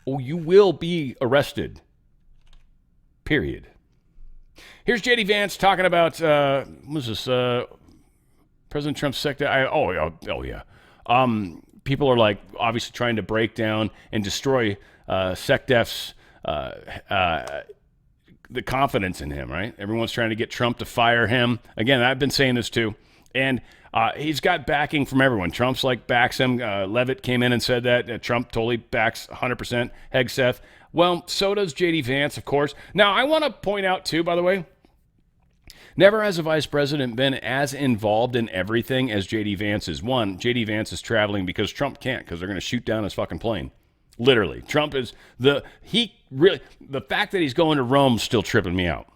oh, you will be arrested. Period. Here's J.D. Vance talking about, what was this, President Trump's secretary? Oh, yeah. People are like obviously trying to break down and destroy SecDef's the confidence in him, right? Everyone's trying to get Trump to fire him. Again, I've been saying this too. And he's got backing from everyone. Trump's like backs him. Levitt came in and said that. Trump totally backs 100% Hegseth. Well, so does J.D. Vance, of course. Now, I want to point out too, by the way, never has a vice president been as involved in everything as J.D. Vance is. One, J.D. Vance is traveling because Trump can't, because they're going to shoot down his fucking plane. Literally. Trump is the fact that he's going to Rome's still tripping me out.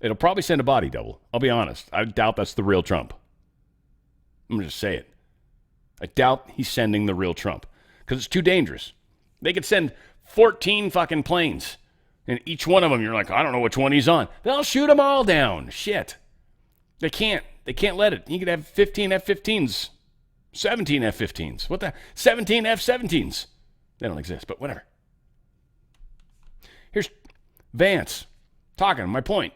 It'll probably send a body double. I'll be honest. I doubt that's the real Trump. I'm going to just say it. I doubt he's sending the real Trump because it's too dangerous. They could send 14 fucking planes. And each one of them, you're like, I don't know which one he's on. They'll shoot them all down. Shit. They can't let it. You could have 15 F-15s, 17 F-15s. What the? 17 F-17s. They don't exist, but whatever. Here's Vance talking. My point.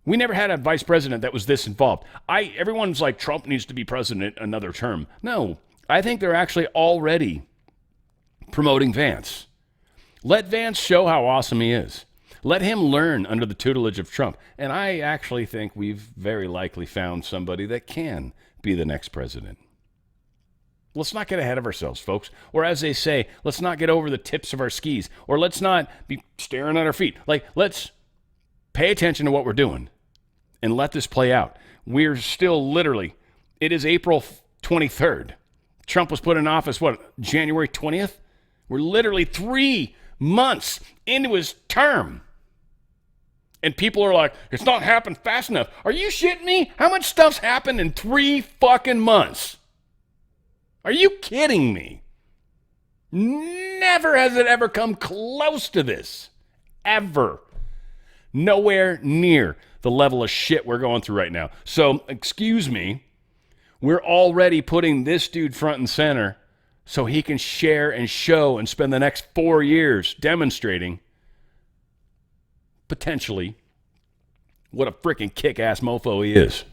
We never had a vice president that was this involved. Everyone's like, Trump needs to be president another term. No, I think they're actually already promoting Vance. Let Vance show how awesome he is. Let him learn under the tutelage of Trump. And I actually think we've very likely found somebody that can be the next president. Let's not get ahead of ourselves, folks. Or as they say, let's not get over the tips of our skis. Or let's not be staring at our feet. Like, let's pay attention to what we're doing and let this play out. We're still literally, it is April 23rd. Trump was put in office, January 20th? We're literally 3 months into his term. And people are like, it's not happened fast enough. Are you shitting me? How much stuff's happened in 3 fucking months? Are you kidding me? Never has it ever come close to this. Ever. Nowhere near the level of shit we're going through right now. So, excuse me, we're already putting this dude front and center so he can share and show and spend the next 4 years demonstrating, potentially, what a freaking kick-ass mofo he is.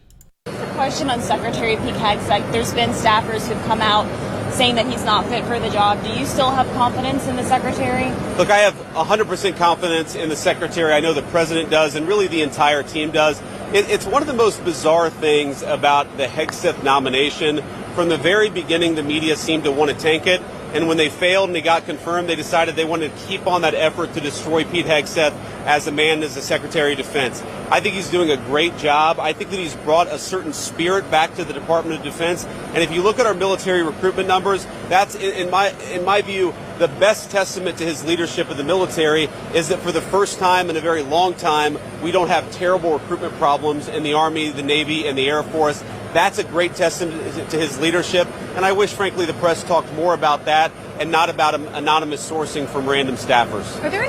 A question on Secretary Pete Hegseth. There's been staffers who've come out saying that he's not fit for the job. Do you still have confidence in the Secretary?
Look, I have 100% confidence in the Secretary. I know the President does, and really the entire team does. It's one of the most bizarre things about the Hegseth nomination. From the very beginning, the media seemed to want to tank it. And when they failed and they got confirmed, they decided they wanted to keep on that effort to destroy Pete Hegseth as a man, as the Secretary of Defense. I think he's doing a great job. I think that he's brought a certain spirit back to the Department of Defense. And if you look at our military recruitment numbers, that's, in my view, the best testament to his leadership of the military is that for the first time in a very long time, we don't have terrible recruitment problems in the Army, the Navy, and the Air Force. That's a great testament to his leadership, and I wish, frankly, the press talked more about that and not about anonymous sourcing from random staffers.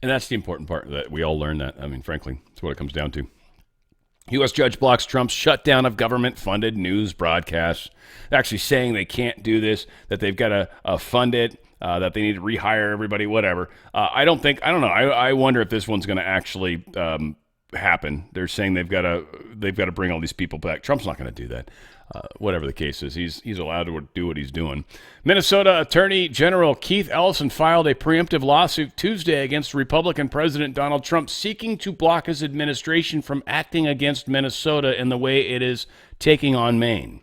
And that's the important part, that we all learn that. I mean, frankly, that's what it comes down to. U.S. judge blocks Trump's shutdown of government-funded news broadcasts, actually saying they can't do this, that they've got to fund it, that they need to rehire everybody, whatever. I don't know. I wonder if this one's going to actually happen. They're saying they've got to bring all these people back. Trump's not going to do that. Whatever the case is, he's allowed to do what he's doing. Minnesota Attorney General Keith Ellison filed a preemptive lawsuit Tuesday against Republican President Donald Trump, seeking to block his administration from acting against Minnesota in the way it is taking on Maine.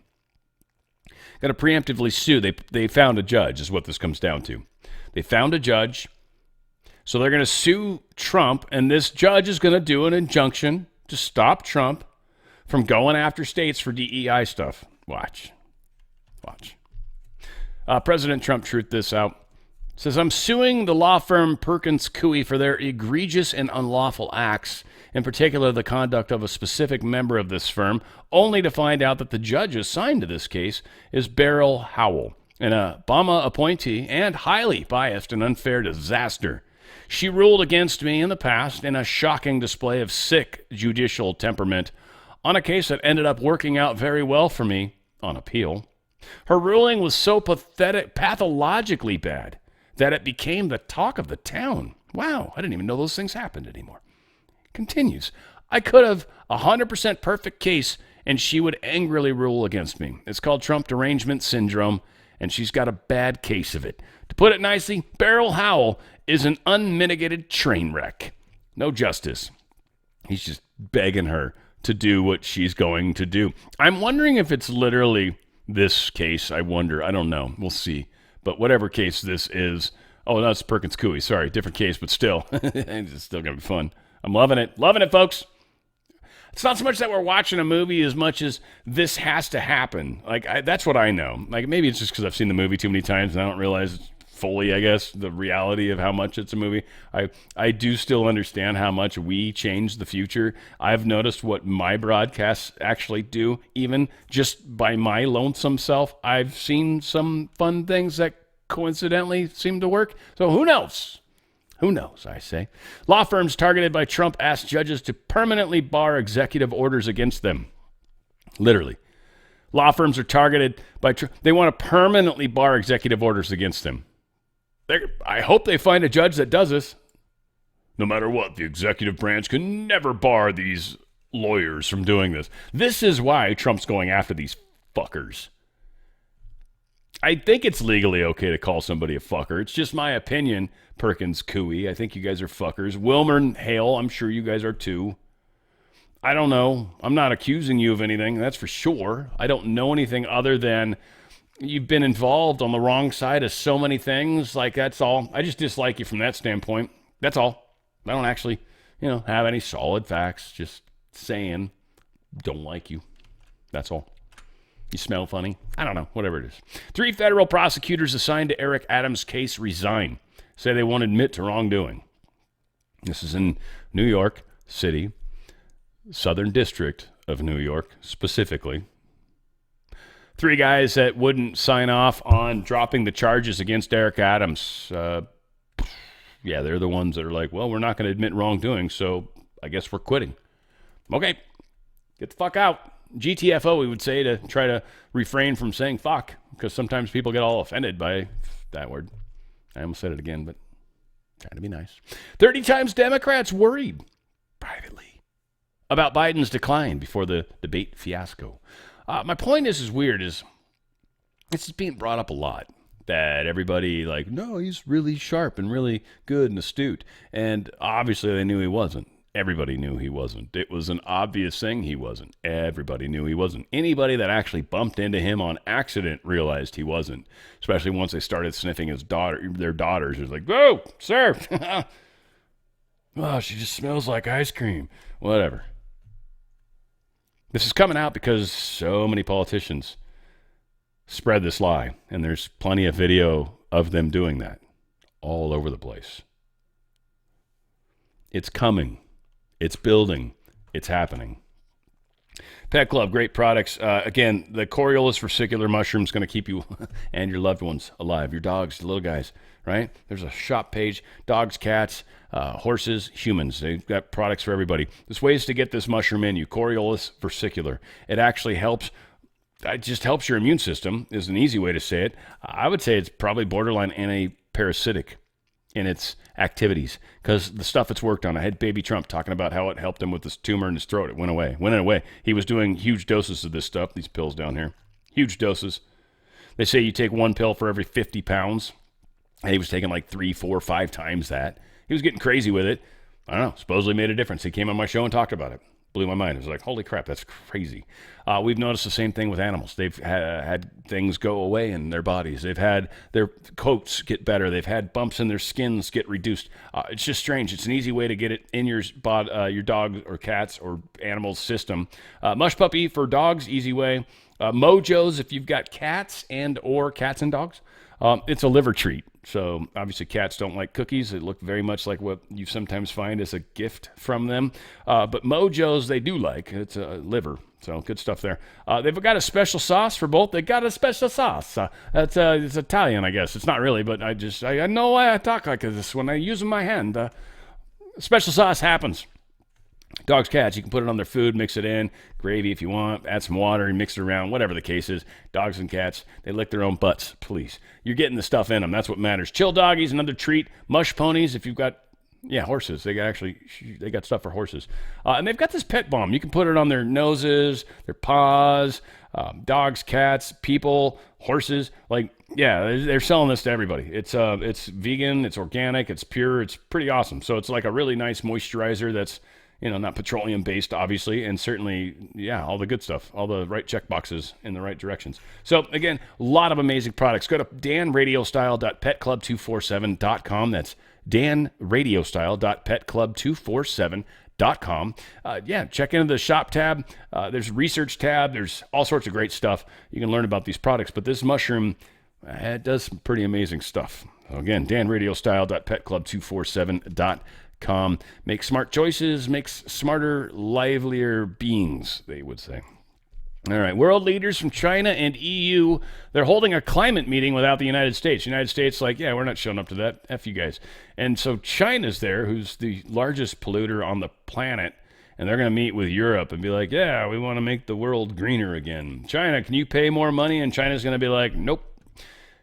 Got to preemptively sue. They found a judge, is what this comes down to. They found a judge, so they're going to sue Trump, and this judge is going to do an injunction to stop Trump from going after states for DEI stuff. Watch. President Trump truthed this out. Says, I'm suing the law firm Perkins Coie for their egregious and unlawful acts, in particular the conduct of a specific member of this firm, only to find out that the judge assigned to this case is Beryl Howell, an Obama appointee and highly biased and unfair disaster. She ruled against me in the past in a shocking display of sick judicial temperament on a case that ended up working out very well for me on appeal. Her ruling was so pathologically bad that it became the talk of the town. Wow, I didn't even know those things happened anymore. Continues, I could have 100% perfect case and she would angrily rule against me. It's called Trump derangement syndrome, and she's got a bad case of it. To put it nicely, Beryl Howell is an unmitigated train wreck. No justice. He's just begging her to do what she's going to do. I'm wondering if it's literally this case. I wonder. I don't know. We'll see. But whatever case this is, oh, that's Perkins Coie. Sorry, different case, but still, it's still going to be fun. I'm loving it. Loving it, folks. It's not so much that we're watching a movie as much as this has to happen. That's what I know. Maybe it's just because I've seen the movie too many times and I don't realize fully, I guess, the reality of how much it's a movie. I do still understand how much we change the future. I've noticed what my broadcasts actually do, even just by my lonesome self. I've seen some fun things that coincidentally seem to work. So who knows? Who knows, I say. Law firms targeted by Trump asked judges to permanently bar executive orders against them. Literally. Law firms are targeted by Trump. They want to permanently bar executive orders against them. I hope they find a judge that does this. No matter what, the executive branch can never bar these lawyers from doing this. This is why Trump's going after these fuckers. I think it's legally okay to call somebody a fucker. It's just my opinion, Perkins Coie. I think you guys are fuckers. Wilmer and Hale, I'm sure you guys are too. I don't know. I'm not accusing you of anything, that's for sure. I don't know anything other than you've been involved on the wrong side of so many things. That's all. I just dislike you from that standpoint. That's all. I don't actually, have any solid facts. Just saying, don't like you. That's all. You smell funny? I don't know. Whatever it is. 3 federal prosecutors assigned to Eric Adams' case resign. Say they won't admit to wrongdoing. This is in New York City, Southern District of New York, specifically. 3 guys that wouldn't sign off on dropping the charges against Eric Adams. Yeah, they're the ones that are like, well, we're not going to admit wrongdoing, so I guess we're quitting. Okay, get the fuck out. GTFO, we would say, to try to refrain from saying fuck, because sometimes people get all offended by that word. I almost said it again, but trying to be nice. 30 times Democrats worried privately about Biden's decline before the debate fiasco. My point is weird, is it's being brought up a lot that everybody no, he's really sharp and really good and astute. And obviously they knew he wasn't. Everybody knew he wasn't. It was an obvious thing he wasn't. Everybody knew he wasn't. Anybody that actually bumped into him on accident realized he wasn't, especially once they started sniffing their daughters. It was like, whoa, sir. Oh, she just smells like ice cream. Whatever. This is coming out because so many politicians spread this lie, and there's plenty of video of them doing that all over the place. It's coming. It's building. It's happening. Pet Club, great products. Again, the Coriolis versicolor mushroom is going to keep you and your loved ones alive. Your dogs, the little guys, right? There's a shop page. Dogs, cats, horses, humans. They've got products for everybody. There's ways to get this mushroom in you. Coriolis versicolor. It actually helps. It just helps your immune system is an easy way to say it. I would say it's probably borderline anti-parasitic in its activities because the stuff it's worked on. I had Baby Trump talking about how it helped him with this tumor in his throat. It went away. He was doing huge doses of this stuff, these pills down here. Huge doses. They say you take one pill for every 50 pounds. And he was taking like 3, 4, 5 times that. He was getting crazy with it. I don't know. Supposedly made a difference. He came on my show and talked about it. Blew my mind. It was like, holy crap, that's crazy. We've noticed the same thing with animals. They've had things go away in their bodies. They've had their coats get better. They've had bumps in their skins get reduced. It's just strange. It's an easy way to get it in your dog or cat's or animal's system. Mush Puppy for dogs, easy way. Mojo's if you've got cats and dogs. It's a liver treat. So obviously cats don't like cookies. They look very much like what you sometimes find as a gift from them. But Mojo's they do like. It's a liver. So good stuff there. They've got a special sauce for both. They got a special sauce. It's Italian, I guess. It's not really, but I know why I talk like this when I use my hand. Special sauce happens. Dogs, cats, you can put it on their food, mix it in, gravy if you want, add some water and mix it around, whatever the case is. Dogs and cats, they lick their own butts, please. You're getting the stuff in them. That's what matters. Chill doggies, another treat. Mush ponies, if you've got, horses. They got stuff for horses. And they've got this pet balm. You can put it on their noses, their paws, dogs, cats, people, horses. They're selling this to everybody. It's vegan, it's organic, it's pure, it's pretty awesome. So it's like a really nice moisturizer that's not petroleum based, obviously, and certainly, all the good stuff, all the right check boxes in the right directions. So again, a lot of amazing products. Go to danradiostyle.petclub247.com. That's danradiostyle.petclub247.com. Check into the shop tab. There's a research tab. There's all sorts of great stuff. You can learn about these products, but this mushroom, it does some pretty amazing stuff. So again, danradiostyle.petclub247.com. Make smart choices, makes smarter, livelier beings, they would say. All right, world leaders from China and EU, they're holding a climate meeting without the United States. The United States we're not showing up to that. F you guys. And so China's there, who's the largest polluter on the planet, and they're going to meet with Europe and be like, we want to make the world greener again. China, can you pay more money? And China's going to be like, nope.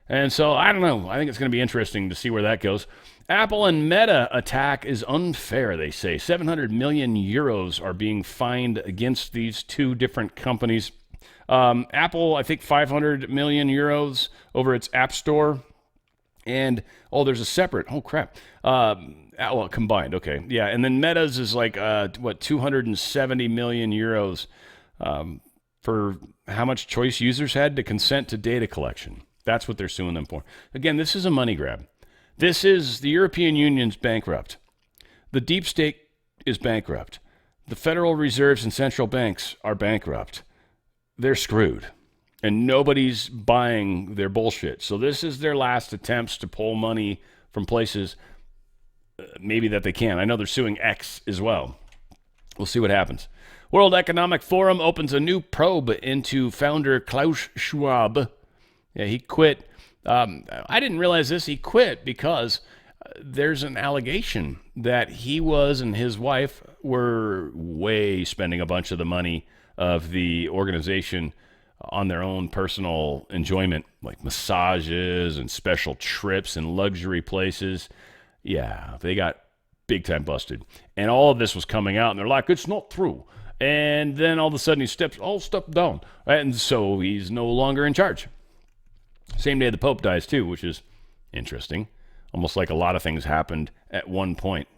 And so I don't know. I think it's going to be interesting to see where that goes. Apple and Meta attack is unfair, they say. 700 million euros are being fined against these two different companies. Apple, I think 500 million euros over its App Store. And, there's a separate, combined, okay. Yeah, and then Meta's is 270 million euros for how much choice users had to consent to data collection. That's what they're suing them for. Again, this is a money grab. This is the European Union's bankrupt. The deep state is bankrupt. The Federal Reserves and central banks are bankrupt. They're screwed. And nobody's buying their bullshit. So this is their last attempts to pull money from places maybe that they can. I know they're suing X as well. We'll see what happens. World Economic Forum opens a new probe into founder Klaus Schwab. Yeah, he quit. I didn't realize this. He quit because there's an allegation that he and his wife were spending a bunch of the money of the organization on their own personal enjoyment, like massages and special trips and luxury places. Yeah, they got big time busted. And all of this was coming out, and they're like, it's not true. And then all of a sudden he stepped down. And so he's no longer in charge. Same day the Pope dies too, which is interesting. Almost like a lot of things happened at one point.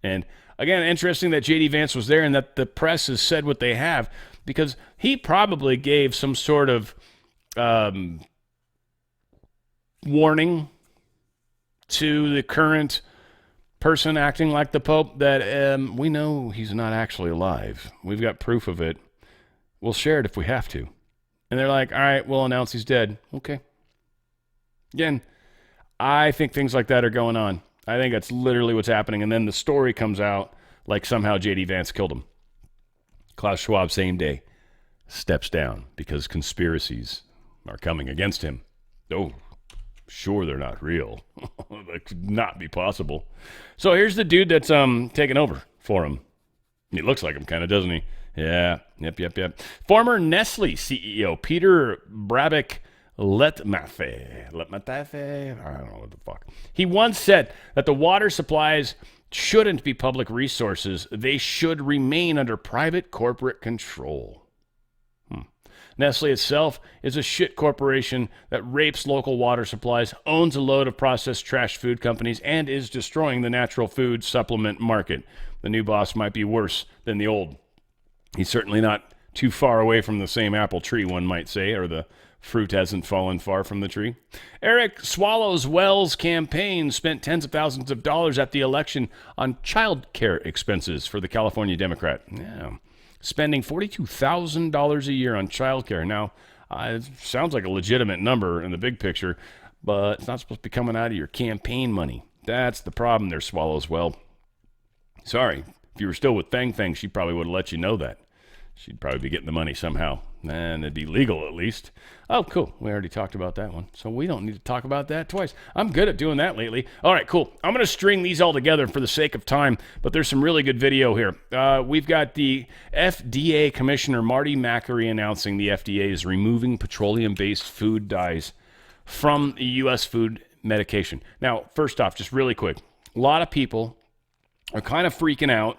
And again, interesting that J.D. Vance was there and that the press has said what they have, because he probably gave some sort of warning to the current person acting like the Pope that we know he's not actually alive. We've got proof of it. We'll share it if we have to. And they're like, all right, we'll announce he's dead. Okay. Again, I think things like that are going on. I think that's literally what's happening. And then the story comes out like somehow J.D. Vance killed him. Klaus Schwab, same day, steps down because conspiracies are coming against him. Oh, sure, they're not real. That could not be possible. So here's the dude that's taking over for him. He looks like him, kind of, doesn't he? Yeah, yep. Former Nestle CEO Peter Letmathe, I don't know what the fuck. He once said that the water supplies shouldn't be public resources. They should remain under private corporate control. Nestle itself is a shit corporation that rapes local water supplies, owns a load of processed trash food companies, and is destroying the natural food supplement market. The new boss might be worse than the old. He's certainly not too far away from the same apple tree, one might say, or the fruit hasn't fallen far from the tree. Eric Swallows Wells' campaign spent tens of thousands of dollars at the election on child care expenses for the California Democrat. Yeah. Spending $42,000 a year on child care. Now, it sounds like a legitimate number in the big picture, but it's not supposed to be coming out of your campaign money. That's the problem there, Swallows. Well, sorry. If you were still with Fang, she probably would have let you know that. She'd probably be getting the money somehow. And it'd be legal at least. Oh, cool. We already talked about that one. So we don't need to talk about that twice. I'm good at doing that lately. All right, cool. I'm going to string these all together for the sake of time, but there's some really good video here. We've got the FDA Commissioner Marty Makary announcing the FDA is removing petroleum-based food dyes from U.S. food medication. Now, first off, just really quick, a lot of people are kind of freaking out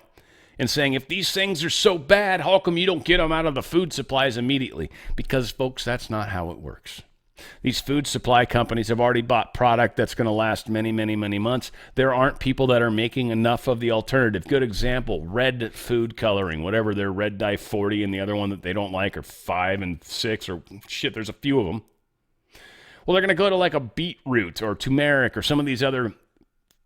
and saying, if these things are so bad, how come you don't get them out of the food supplies immediately? Because, folks, that's not how it works. These food supply companies have already bought product that's going to last many, many, many months. There aren't people that are making enough of the alternative. Good example, red food coloring, whatever their red dye 40 and the other one that they don't like are 5 and 6 or shit, there's a few of them. Well, they're going to go to like a beetroot or turmeric or some of these other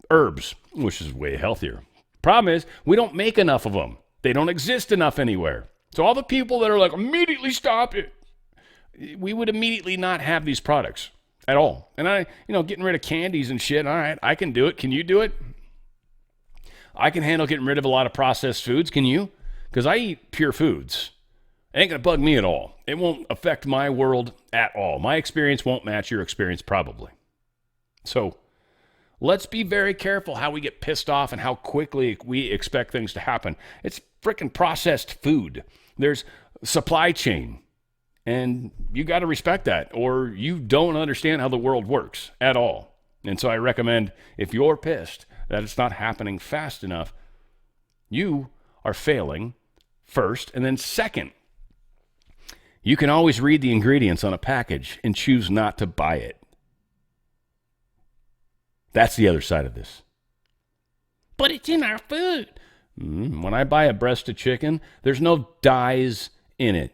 herbs, which is way healthier. Problem is, we don't make enough of them. They don't exist enough anywhere. So all the people that are like, immediately stop it, we would immediately not have these products at all. And getting rid of candies and shit, all right, I can do it. Can you do it? I can handle getting rid of a lot of processed foods. Can you? Because I eat pure foods. It ain't going to bug me at all. It won't affect my world at all. My experience won't match your experience probably. So let's be very careful how we get pissed off and how quickly we expect things to happen. It's freaking processed food. There's supply chain. And you got to respect that, or you don't understand how the world works at all. And so I recommend, if you're pissed that it's not happening fast enough, you are failing first. And then second, you can always read the ingredients on a package and choose not to buy it. That's the other side of this. But it's in our food. When I buy a breast of chicken, there's no dyes in it.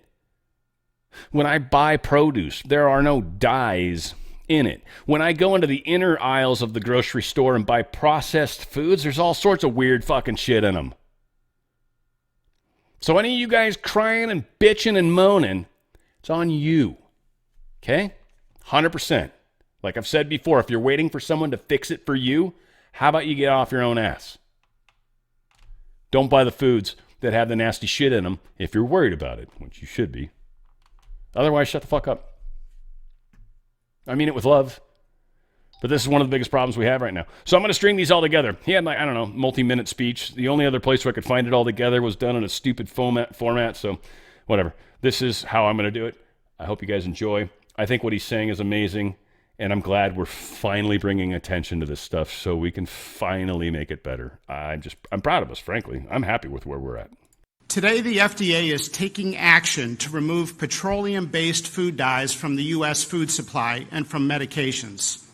When I buy produce, there are no dyes in it. When I go into the inner aisles of the grocery store and buy processed foods, there's all sorts of weird fucking shit in them. So any of you guys crying and bitching and moaning, it's on you. Okay? 100%. Like I've said before, if you're waiting for someone to fix it for you, how about you get off your own ass? Don't buy the foods that have the nasty shit in them if you're worried about it, which you should be. Otherwise, shut the fuck up. I mean it with love. But this is one of the biggest problems we have right now. So I'm going to string these all together. He had multi-minute speech. The only other place where I could find it all together was done in a stupid format. So whatever. This is how I'm going to do it. I hope you guys enjoy. I think what he's saying is amazing. And I'm glad we're finally bringing attention to this stuff so we can finally make it better. I'm proud of us, frankly. I'm happy with where we're at.
Today, the FDA is taking action to remove petroleum-based food dyes from the U.S. food supply and from medications.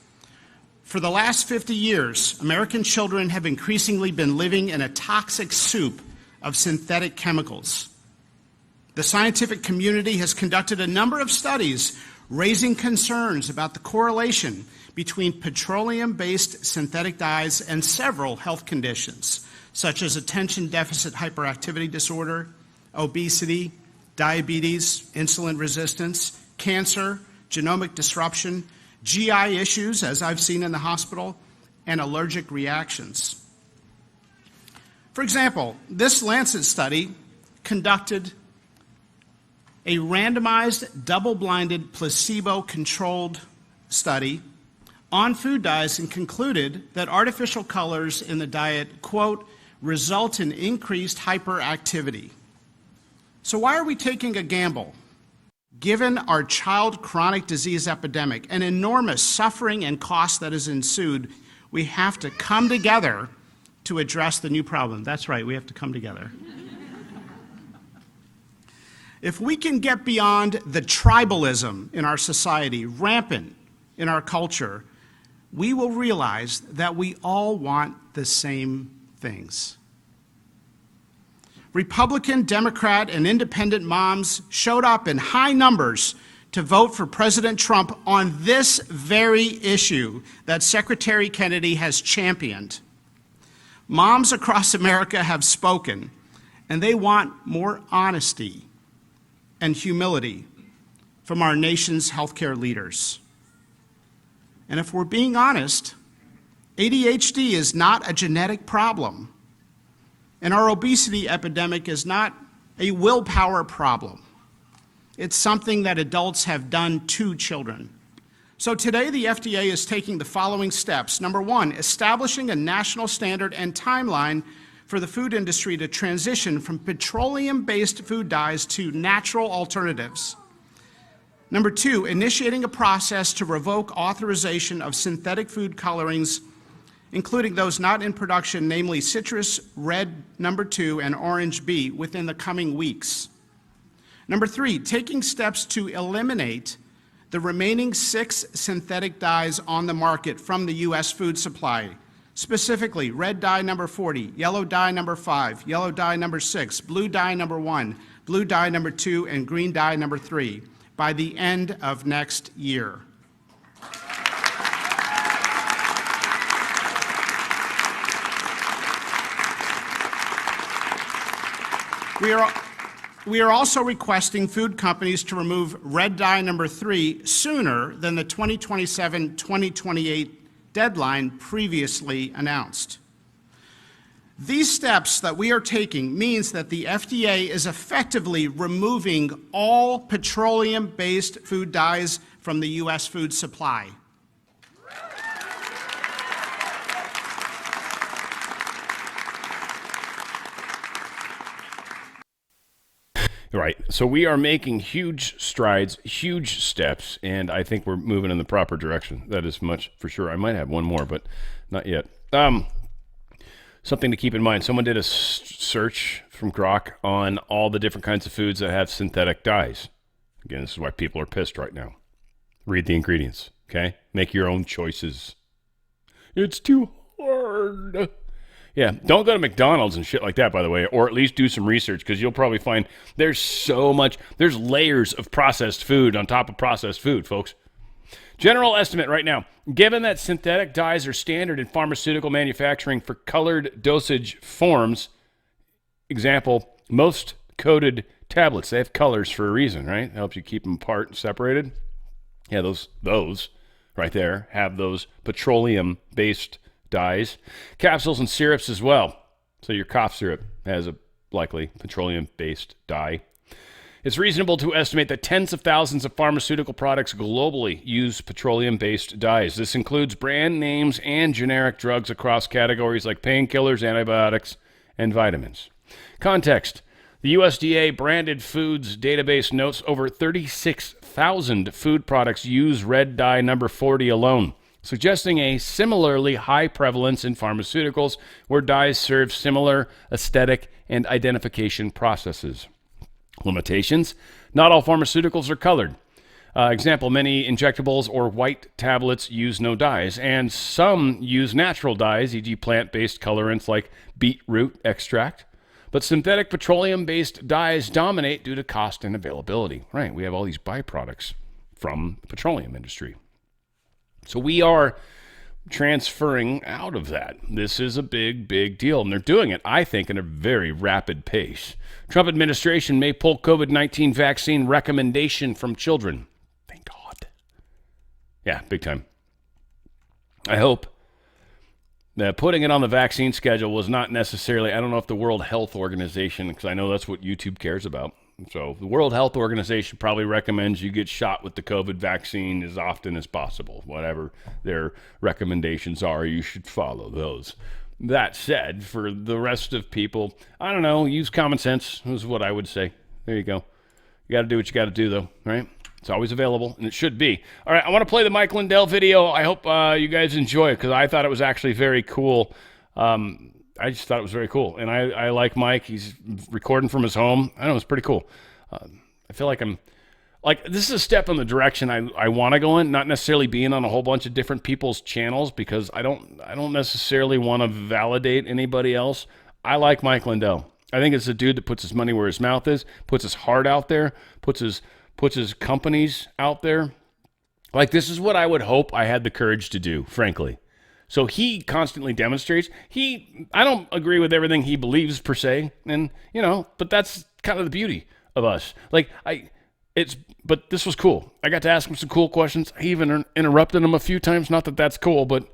For the last 50 years, American children have increasingly been living in a toxic soup of synthetic chemicals. The scientific community has conducted a number of studies raising concerns about the correlation between petroleum-based synthetic dyes and several health conditions, such as attention deficit hyperactivity disorder, obesity, diabetes, insulin resistance, cancer, genomic disruption, GI issues, as I've seen in the hospital, and allergic reactions. For example, this Lancet study conducted a randomized, double-blinded, placebo-controlled study on food dyes and concluded that artificial colors in the diet, quote, result in increased hyperactivity. So why are we taking a gamble? Given our child chronic disease epidemic and enormous suffering and cost that has ensued, we have to come together to address the new problem. That's right, we have to come together. If we can get beyond the tribalism in our society, rampant in our culture, we will realize that we all want the same things. Republican, Democrat, and independent moms showed up in high numbers to vote for President Trump on this very issue that Secretary Kennedy has championed. Moms across America have spoken, and they want more honesty and humility from our nation's healthcare leaders. And if we're being honest, ADHD is not a genetic problem, and our obesity epidemic is not a willpower problem. It's something that adults have done to children. So today, the FDA is taking the following steps. Number one, establishing a national standard and timeline for the food industry to transition from petroleum-based food dyes to natural alternatives. Number two, initiating a process to revoke authorization of synthetic food colorings, including those not in production, namely citrus red number 2 and orange B, within the coming weeks. Number three, taking steps to eliminate the remaining 6 synthetic dyes on the market from the U.S. food supply, specifically red dye number 40, yellow dye number 5, yellow dye number 6, blue dye number 1, blue dye number 2, and green dye number 3 by the end of next year. We are also requesting food companies to remove red dye number 3 sooner than the 2027-2028 deadline previously announced. These steps that we are taking means that the FDA is effectively removing all petroleum-based food dyes from the U.S. food supply.
Right. So we are making huge strides, huge steps, and I think we're moving in the proper direction. That is much for sure. I might have one more, but not yet. Something to keep in mind. Someone did a search from Grok on all the different kinds of foods that have synthetic dyes. Again, this is why people are pissed right now. Read the ingredients, okay? Make your own choices. It's too hard. Yeah, don't go to McDonald's and shit like that, by the way, or at least do some research, because you'll probably find there's so much, there's layers of processed food on top of processed food, folks. General estimate right now, given that synthetic dyes are standard in pharmaceutical manufacturing for colored dosage forms, example, most coated tablets, they have colors for a reason, right? It helps you keep them apart and separated. Yeah, those right there have those petroleum-based dyes. Capsules and syrups as well. So your cough syrup has a likely petroleum-based dye. It's reasonable to estimate that tens of thousands of pharmaceutical products globally use petroleum-based dyes. This includes brand names and generic drugs across categories like painkillers, antibiotics, and vitamins. Context. The USDA branded foods database notes over 36,000 food products use red dye number 40 alone, suggesting a similarly high prevalence in pharmaceuticals where dyes serve similar aesthetic and identification processes. Limitations: not all pharmaceuticals are colored. Example, many injectables or white tablets use no dyes, and some use natural dyes, e.g. plant-based colorants like beetroot extract. But synthetic petroleum-based dyes dominate due to cost and availability. Right, we have all these byproducts from the petroleum industry. So we are transferring out of that. This is a big, big deal, and they're doing it, I think, at a very rapid pace. Trump administration may pull COVID-19 vaccine recommendation from children. Thank God. Yeah, big time. I hope putting it on the vaccine schedule was not necessarily, I don't know if the World Health Organization, because I know that's what YouTube cares about. So the World Health Organization probably recommends you get shot with the COVID vaccine as often as possible. Whatever their recommendations are, you should follow those. That said, for the rest of people, I don't know, use common sense is what I would say. There you go. You got to do what you got to do, though, right? It's always available, and it should be. All right, I want to play the Mike Lindell video. I hope you guys enjoy it, because I thought it was actually very cool. I just thought it was very cool, and I like Mike. He's recording from his home. I know, it's pretty cool. I feel like this is a step in the direction I want to go in, not necessarily being on a whole bunch of different people's channels, because I don't necessarily want to validate anybody else. I like Mike Lindell. I think it's a dude that puts his money where his mouth is, puts his heart out there, puts his companies out there. Like, this is what I would hope I had the courage to do, frankly. So he constantly demonstrates. I don't agree with everything he believes per se, and but that's kind of the beauty of us. But this was cool. I got to ask him some cool questions. I even interrupted him a few times. Not that that's cool, but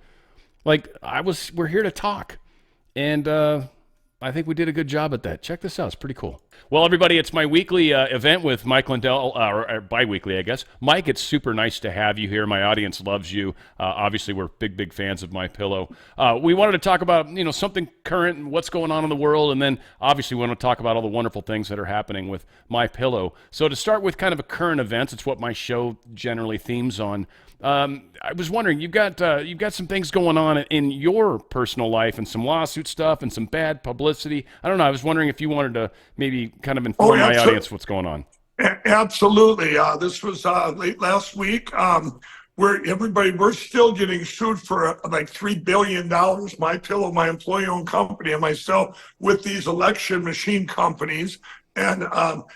we're here to talk, and I think we did a good job at that. Check this out. It's pretty cool. Well, everybody, it's my weekly event with Mike Lindell, or bi-weekly, I guess. Mike, it's super nice to have you here. My audience loves you. Obviously, we're big fans of MyPillow. We wanted to talk about, something current and what's going on in the world, and then obviously we want to talk about all the wonderful things that are happening with MyPillow. So to start with kind of a current events, it's what my show generally themes on. I was wondering, you've got some things going on in your personal life, and some lawsuit stuff and some bad publicity. I don't know. I was wondering if you wanted to maybe kind of inform my audience what's going on.
Absolutely. This was late last week. We're still getting sued for like $3 billion. MyPillow, my employee-owned company, and myself with these election machine companies. And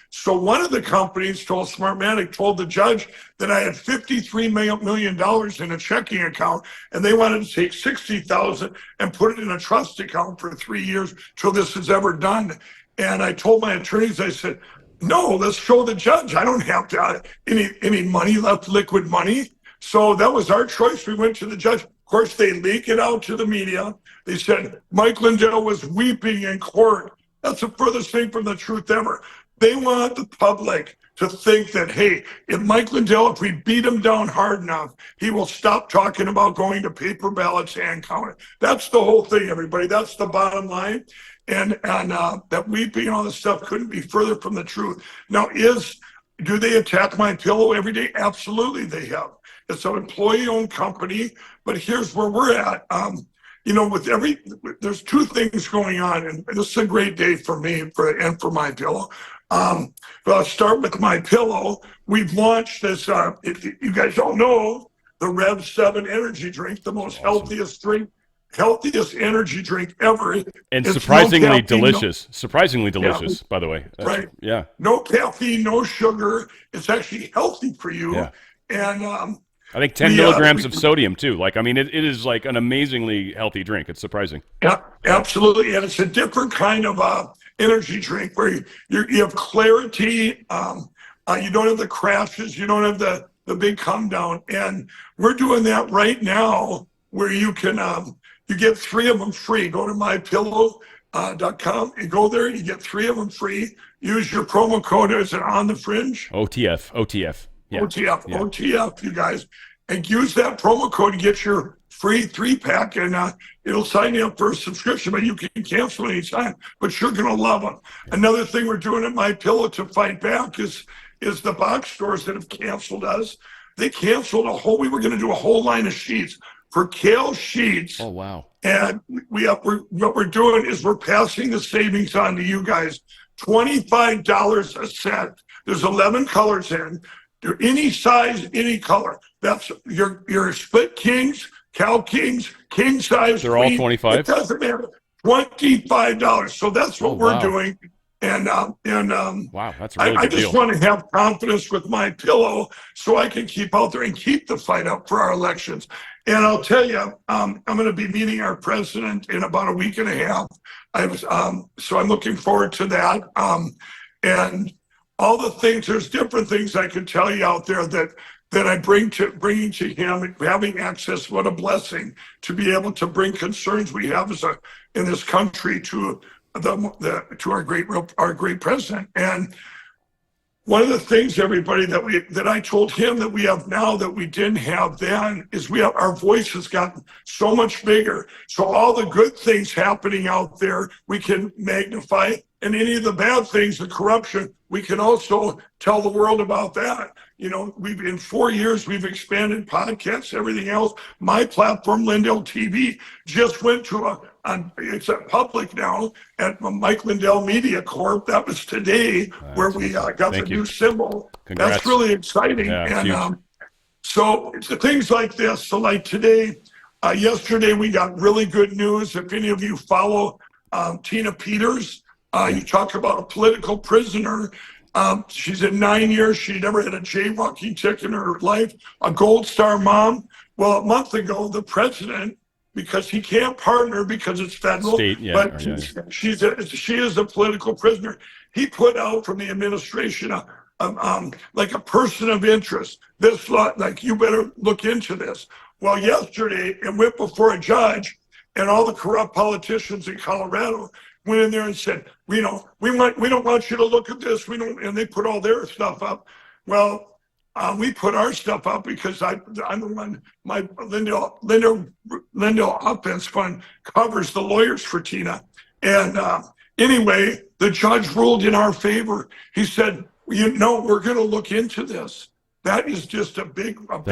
so one of the companies told the judge that I had $53 million in a checking account, and they wanted to take $60,000 and put it in a trust account for 3 years till this is ever done. And I told my attorneys, I said, no, let's show the judge. I don't have to any money left, liquid money. So that was our choice. We went to the judge. Of course, they leak it out to the media. They said Mike Lindell was weeping in court. That's the furthest thing from the truth ever. They want the public to think that, hey, if Mike Lindell, if we beat him down hard enough, he will stop talking about going to paper ballots and counting. That's the whole thing, everybody. That's the bottom line. And that weeping and all this stuff couldn't be further from the truth. Now, do they attack MyPillow every day? Absolutely, they have. It's an employee-owned company, but here's where we're at. There's two things going on, and this is a great day for me and for MyPillow. But I'll start with MyPillow. We've launched this, if you guys don't know, the Rev 7 energy drink, the most healthiest energy drink ever.
And
it's
surprisingly delicious. Surprisingly delicious, by the way.
Right.
Yeah.
No caffeine, no sugar. It's actually healthy for you.
Yeah.
And
I think 10 milligrams of sodium, too. It is like an amazingly healthy drink. It's surprising.
Yeah, absolutely. And it's a different kind of energy drink where you have clarity. You don't have the crashes. You don't have the big come down. And we're doing that right now where you can you get 3 of them free. Go to mypillow.com and go there. You get 3 of them free. Use your promo code. Is it on the Fringe?
OTF. Yeah.
OTF, you guys. And use that promo code and get your free 3-pack, and it'll sign you up for a subscription, but you can cancel anytime. But you're going to love them. Another thing we're doing at MyPillow to fight back is the box stores that have canceled us. They canceled we were going to do a whole line of sheets for Kale sheets.
Oh, wow.
And what we're doing is we're passing the savings on to you guys. $25 a set. There's 11 colors in. They're any size, any color. That's your split kings, cow kings, king size.
They're all 25.
It doesn't matter. $25. So that's what we're doing. And
wow, that's a really
I
good
just
deal.
want to have confidence with MyPillow so I can keep out there and keep the fight up for our elections. And I'll tell you, I'm going to be meeting our president in about a week and a half. So I'm looking forward to that. And all the things, there's different things I can tell you out there that that I bringing to him, having access, what a blessing to be able to bring concerns we have in this country to our great president. And one of the things, everybody, that I told him that we have now that we didn't have then is our voice has gotten so much bigger. So all the good things happening out there, we can magnify, and any of the bad things, the corruption, we can also tell the world about that. You know, in 4 years, we've expanded podcasts, everything else. My platform, Lindell TV, just went to it's a public now at Mike Lindell Media Corp. That was today where we got the new symbol.
Congrats.
That's really exciting.
Yeah,
and so it's things like this. So like today, yesterday, we got really good news. If any of you follow Tina Peters, you talk about a political prisoner. She's in 9 years. She never had a jaywalking ticket in her life, a Gold Star mom. Well, a month ago, the president, because he can't pardon her because it's federal, she is a political prisoner. He put out from the administration like a person of interest. This law, like, you better look into this. Well, yesterday it went before a judge, and all the corrupt politicians in Colorado went in there and said, we don't want you to look at this. And they put all their stuff up. Well, we put our stuff up because I'm the one, my Lindell Offense Fund covers the lawyers for Tina. And anyway, the judge ruled in our favor. He said, we're going to look into this. That is just a big win.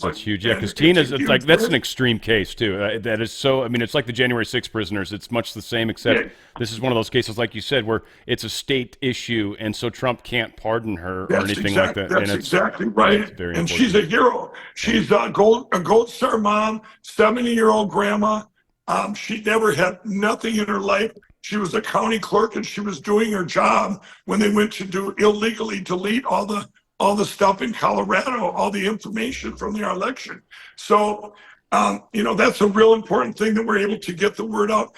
That's huge. Yeah, because Tina's that's an extreme case too. That is so. I mean, it's like the January 6th prisoners. It's much the same, except this is one of those cases, like you said, where it's a state issue, and so Trump can't pardon her or anything like that.
That's exactly right. And she's a hero. She's a Gold Star mom, 70-year-old grandma. She never had nothing in her life. She was a county clerk, and she was doing her job when they went to illegally delete all the stuff in Colorado, all the information from our election. So, that's a real important thing that we're able to get the word out.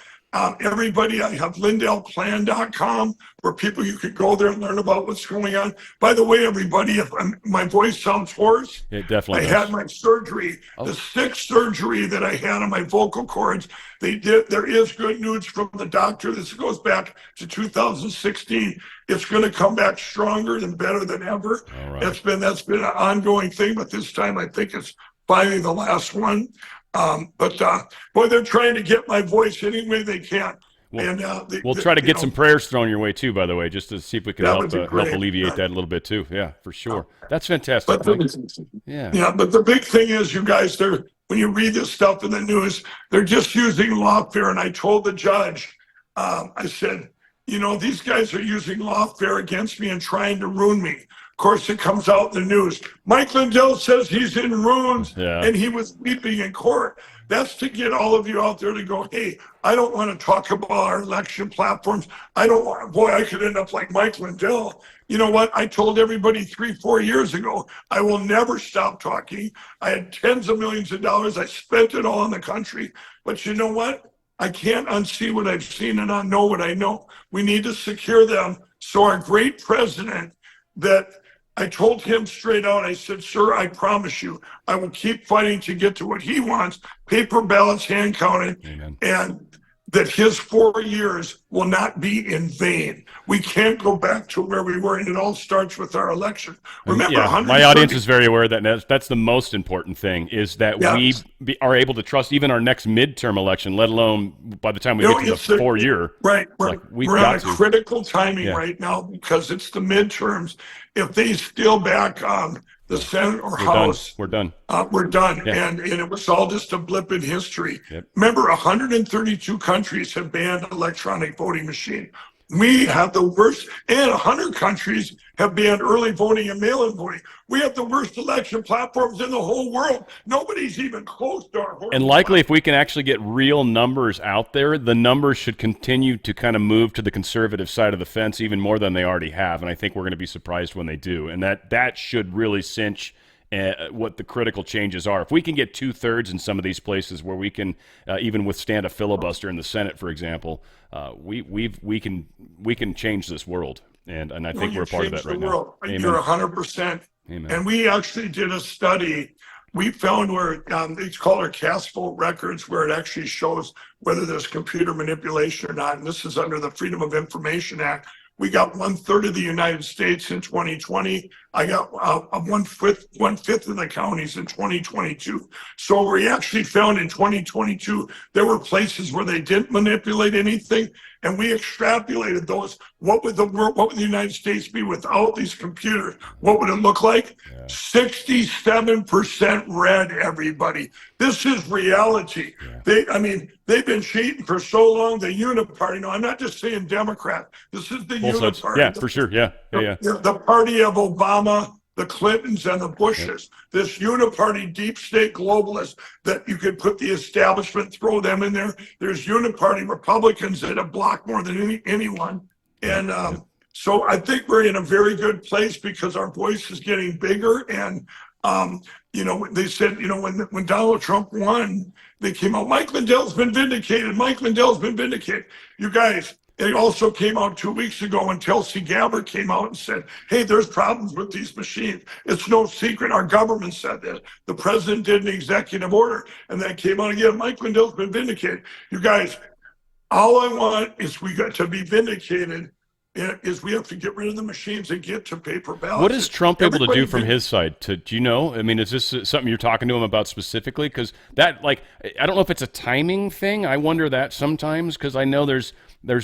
Everybody, I have LindellPlan.com where you could go there and learn about what's going on. By the way, everybody, if my voice sounds hoarse,
it definitely
I had my surgery, the 6th surgery that I had on my vocal cords. There is good news from the doctor. This goes back to 2016. It's going to come back stronger and better than ever.
Right.
That's been an ongoing thing, but this time I think it's finally the last one. Boy, they're trying to get my voice any way they can.
We'll try to get some prayers thrown your way too, by the way, just to see if we can help alleviate that a little bit too. Yeah, for sure. That's fantastic.
But the big thing is, you guys, when you read this stuff in the news, they're just using lawfare. And I told the judge, I said, these guys are using lawfare against me and trying to ruin me. Of course, it comes out in the news. Mike Lindell says he's in ruins and he was weeping in court. That's to get all of you out there to go, hey, I don't want to talk about our election platforms. I could end up like Mike Lindell. You know what? I told everybody 3-4 years ago, I will never stop talking. I had tens of millions of dollars. I spent it all in the country. But you know what? I can't unsee what I've seen and unknow what I know. We need to secure them. So our great president, that I told him straight out, I said, sir, I promise you, I will keep fighting to get to what he wants, paper ballots, hand counted, and that his 4 years will not be in vain. We can't go back to where we were, and it all starts with our election. Remember,
my audience is very aware of that. And that's the most important thing, is that we are able to trust even our next midterm election, let alone by the time we get to the 4-year.
Right. We're on a critical timing right now because it's the midterms. If they steal back the Senate or House,
we're done.
We're done. And it was all just a blip in history. Remember, 132 countries have banned electronic voting machine. We have the worst, and 100 countries have banned early voting and mail-in voting. We have the worst election platforms in the whole world. Nobody's even close to our
And likely, if we can actually get real numbers out there, the numbers should continue to kind of move to the conservative side of the fence even more than they already have. And I think we're going to be surprised when they do. And that should really cinch what the critical changes are. If we can get 2/3 in some of these places where we can even withstand a filibuster in the Senate, for example, we can change this world, and I think we're a part of that right now.
You're 100%.
Amen.
And we actually did a study. We found where it's called our cast vote records, where it actually shows whether there's computer manipulation or not. And this is under the Freedom of Information Act. We got 1/3 of the United States in 2020. I got 1/5 of the counties in 2022. So we actually found in 2022 there were places where they didn't manipulate anything, and we extrapolated those. What would the United States be without these computers? What would it look like? 67% red. Everybody, this is reality. They've been cheating for so long. The Uniparty. No, I'm not just saying Democrat. This is the Uniparty.
Yeah, for sure. Yeah.
The party of Obama, the Clintons, and the Bushes. This Uniparty deep state globalists that you could put the establishment, throw them in there. There's Uniparty Republicans that have blocked more than anyone. And so I think we're in a very good place because our voice is getting bigger. And, they said, when Donald Trump won, they came out, Mike Lindell's been vindicated. Mike Lindell's been vindicated. You guys, it also came out 2 weeks ago when Tulsi Gabbard came out and said, hey, there's problems with these machines. It's no secret. Our government said that. The president did an executive order, and that came out again. Mike Lindell's been vindicated. You guys, all I want is we got to be vindicated. Is we have to get rid of the machines and get to paper ballots.
What is Trump able to do from his side? Do you know? I mean, is this something you're talking to him about specifically? Because that, I don't know if it's a timing thing. I wonder that sometimes because I know there's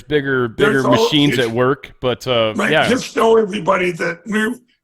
bigger machines at work. But
just know everybody that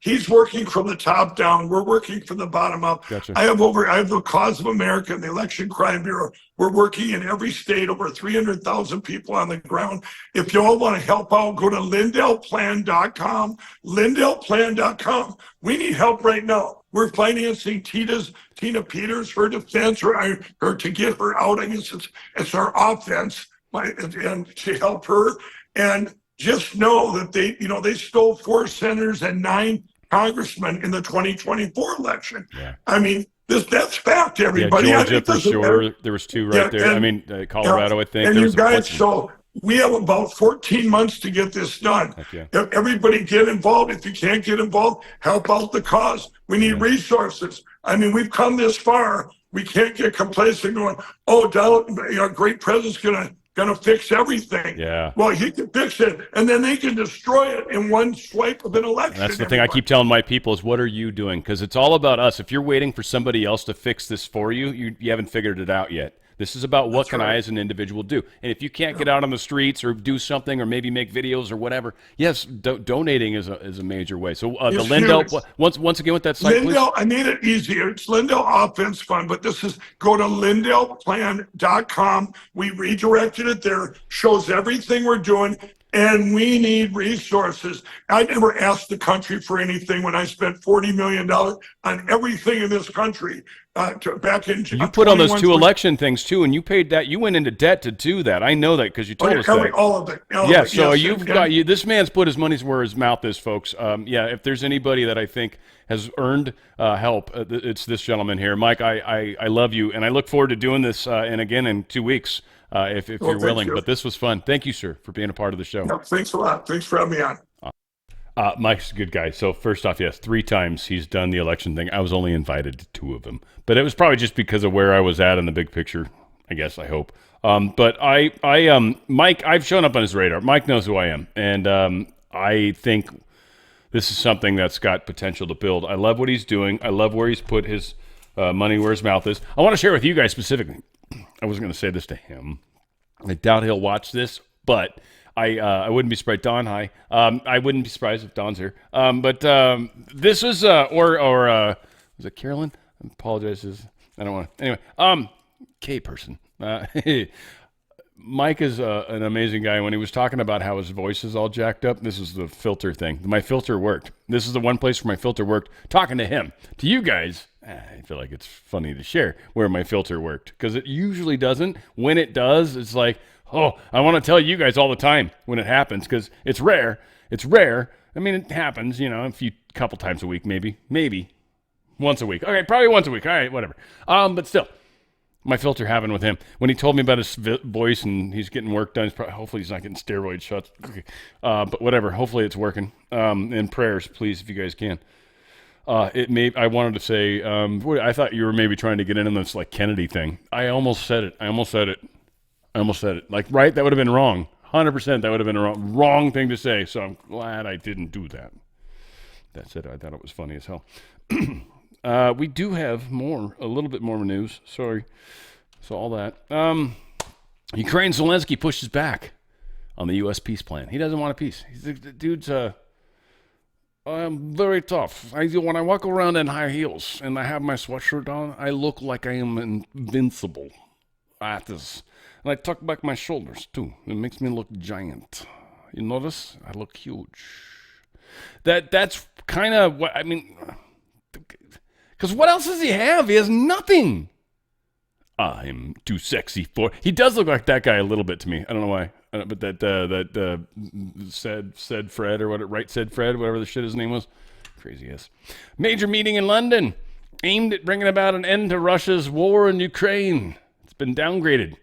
he's working from the top down. We're working from the bottom up.
Gotcha.
I have the Cause of America and the Election Crime Bureau. We're working in every state, over 300,000 people on the ground. If you all want to help out, go to lindellplan.com, lindellplan.com. We need help right now. We're financing Tina Peters, her defense, or to get her out. I guess it's our offense, and to help her. And just know that they stole 4 senators and 9 congressmen in the 2024 election.
Yeah.
I mean, that's fact, everybody.
Yeah, Georgia for sure. There was 2 right there. Colorado, I think.
And you guys, so we have about 14 months to get this done.
Okay.
Everybody get involved. If you can't get involved, help out the cause. We need resources. I mean, we've come this far. We can't get complacent going, Donald, great president's gonna fix everything.
Yeah.
Well, he can fix it, and then they can destroy it in one swipe of an election.
That's the thing I keep telling my people is, what are you doing? Because it's all about us. If you're waiting for somebody else to fix this for you, you haven't figured it out yet. This is about what can I as an individual do. And if you can't get out on the streets or do something or maybe make videos or whatever, yes, donating is a major way. So the Lindell, once again with that site,
Lindell,
please.
I made it easier. It's Lindell Offense Fund, but go to lindellplan.com. We redirected it there, shows everything we're doing. And we need resources. I never asked the country for anything when I spent $40 million on everything in this country back in.
You put on those 2 election things too, and you paid that. You went into debt to do that. I know that because you told us that.
All of it.
So you've got this man's put his money's where his mouth is, folks. If there's anybody that I think has earned help, it's this gentleman here, Mike. I love you, and I look forward to doing this and again in 2 weeks. If you're willing. But this was fun. Thank you, sir, for being a part of the show.
No, thanks a lot. Thanks for having me on.
Mike's a good guy. So first off, yes, 3 times he's done the election thing. I was only invited to 2 of them. But it was probably just because of where I was at in the big picture, I guess, I hope. But Mike, I've shown up on his radar. Mike knows who I am. And I think this is something that's got potential to build. I love what he's doing. I love where he's put his money where his mouth is. I want to share with you guys specifically. I wasn't going to say this to him. I doubt he'll watch this, but I wouldn't be surprised. Don, hi. I wouldn't be surprised if Don's here. But this was, was it Carolyn? I apologize. I don't want to. Anyway, K person. Mike is an amazing guy. When he was talking about how his voice is all jacked up, this is the filter thing. My filter worked. This is the one place where my filter worked. Talking to him. To you guys, I feel like it's funny to share where my filter worked because it usually doesn't. When it does, it's like, I want to tell you guys all the time when it happens because it's rare. It's rare. I mean, it happens, a couple times a week, maybe once a week. Okay, probably once a week. All right, whatever. But still, my filter happened with him when he told me about his voice and he's getting work done. Hopefully he's not getting steroid shots. Okay. But whatever. Hopefully it's working. And prayers, please, if you guys can. I wanted to say, I thought you were maybe trying to get in on this like Kennedy thing. I almost said it. Like, right? That would have been wrong. 100% that would have been a wrong thing to say. So I'm glad I didn't do that. That's it. I thought it was funny as hell. We do have a little bit more news. Sorry. So all that. Ukraine Zelensky pushes back on the U.S. peace plan. He doesn't want a peace. The dude's I'm very tough. When I walk around in high heels and I have my sweatshirt on, I look like I am invincible. And I tuck back my shoulders, too. It makes me look giant. You notice? I look huge. That's kind of what, I mean, because what else does he have? He has nothing. I'm too sexy for... He does look like that guy a little bit to me. I don't know why. But that said Fred or what it right said Fred, whatever the shit his name was. Crazy ass. Major meeting in London aimed at bringing about an end to Russia's war in Ukraine. It's been downgraded.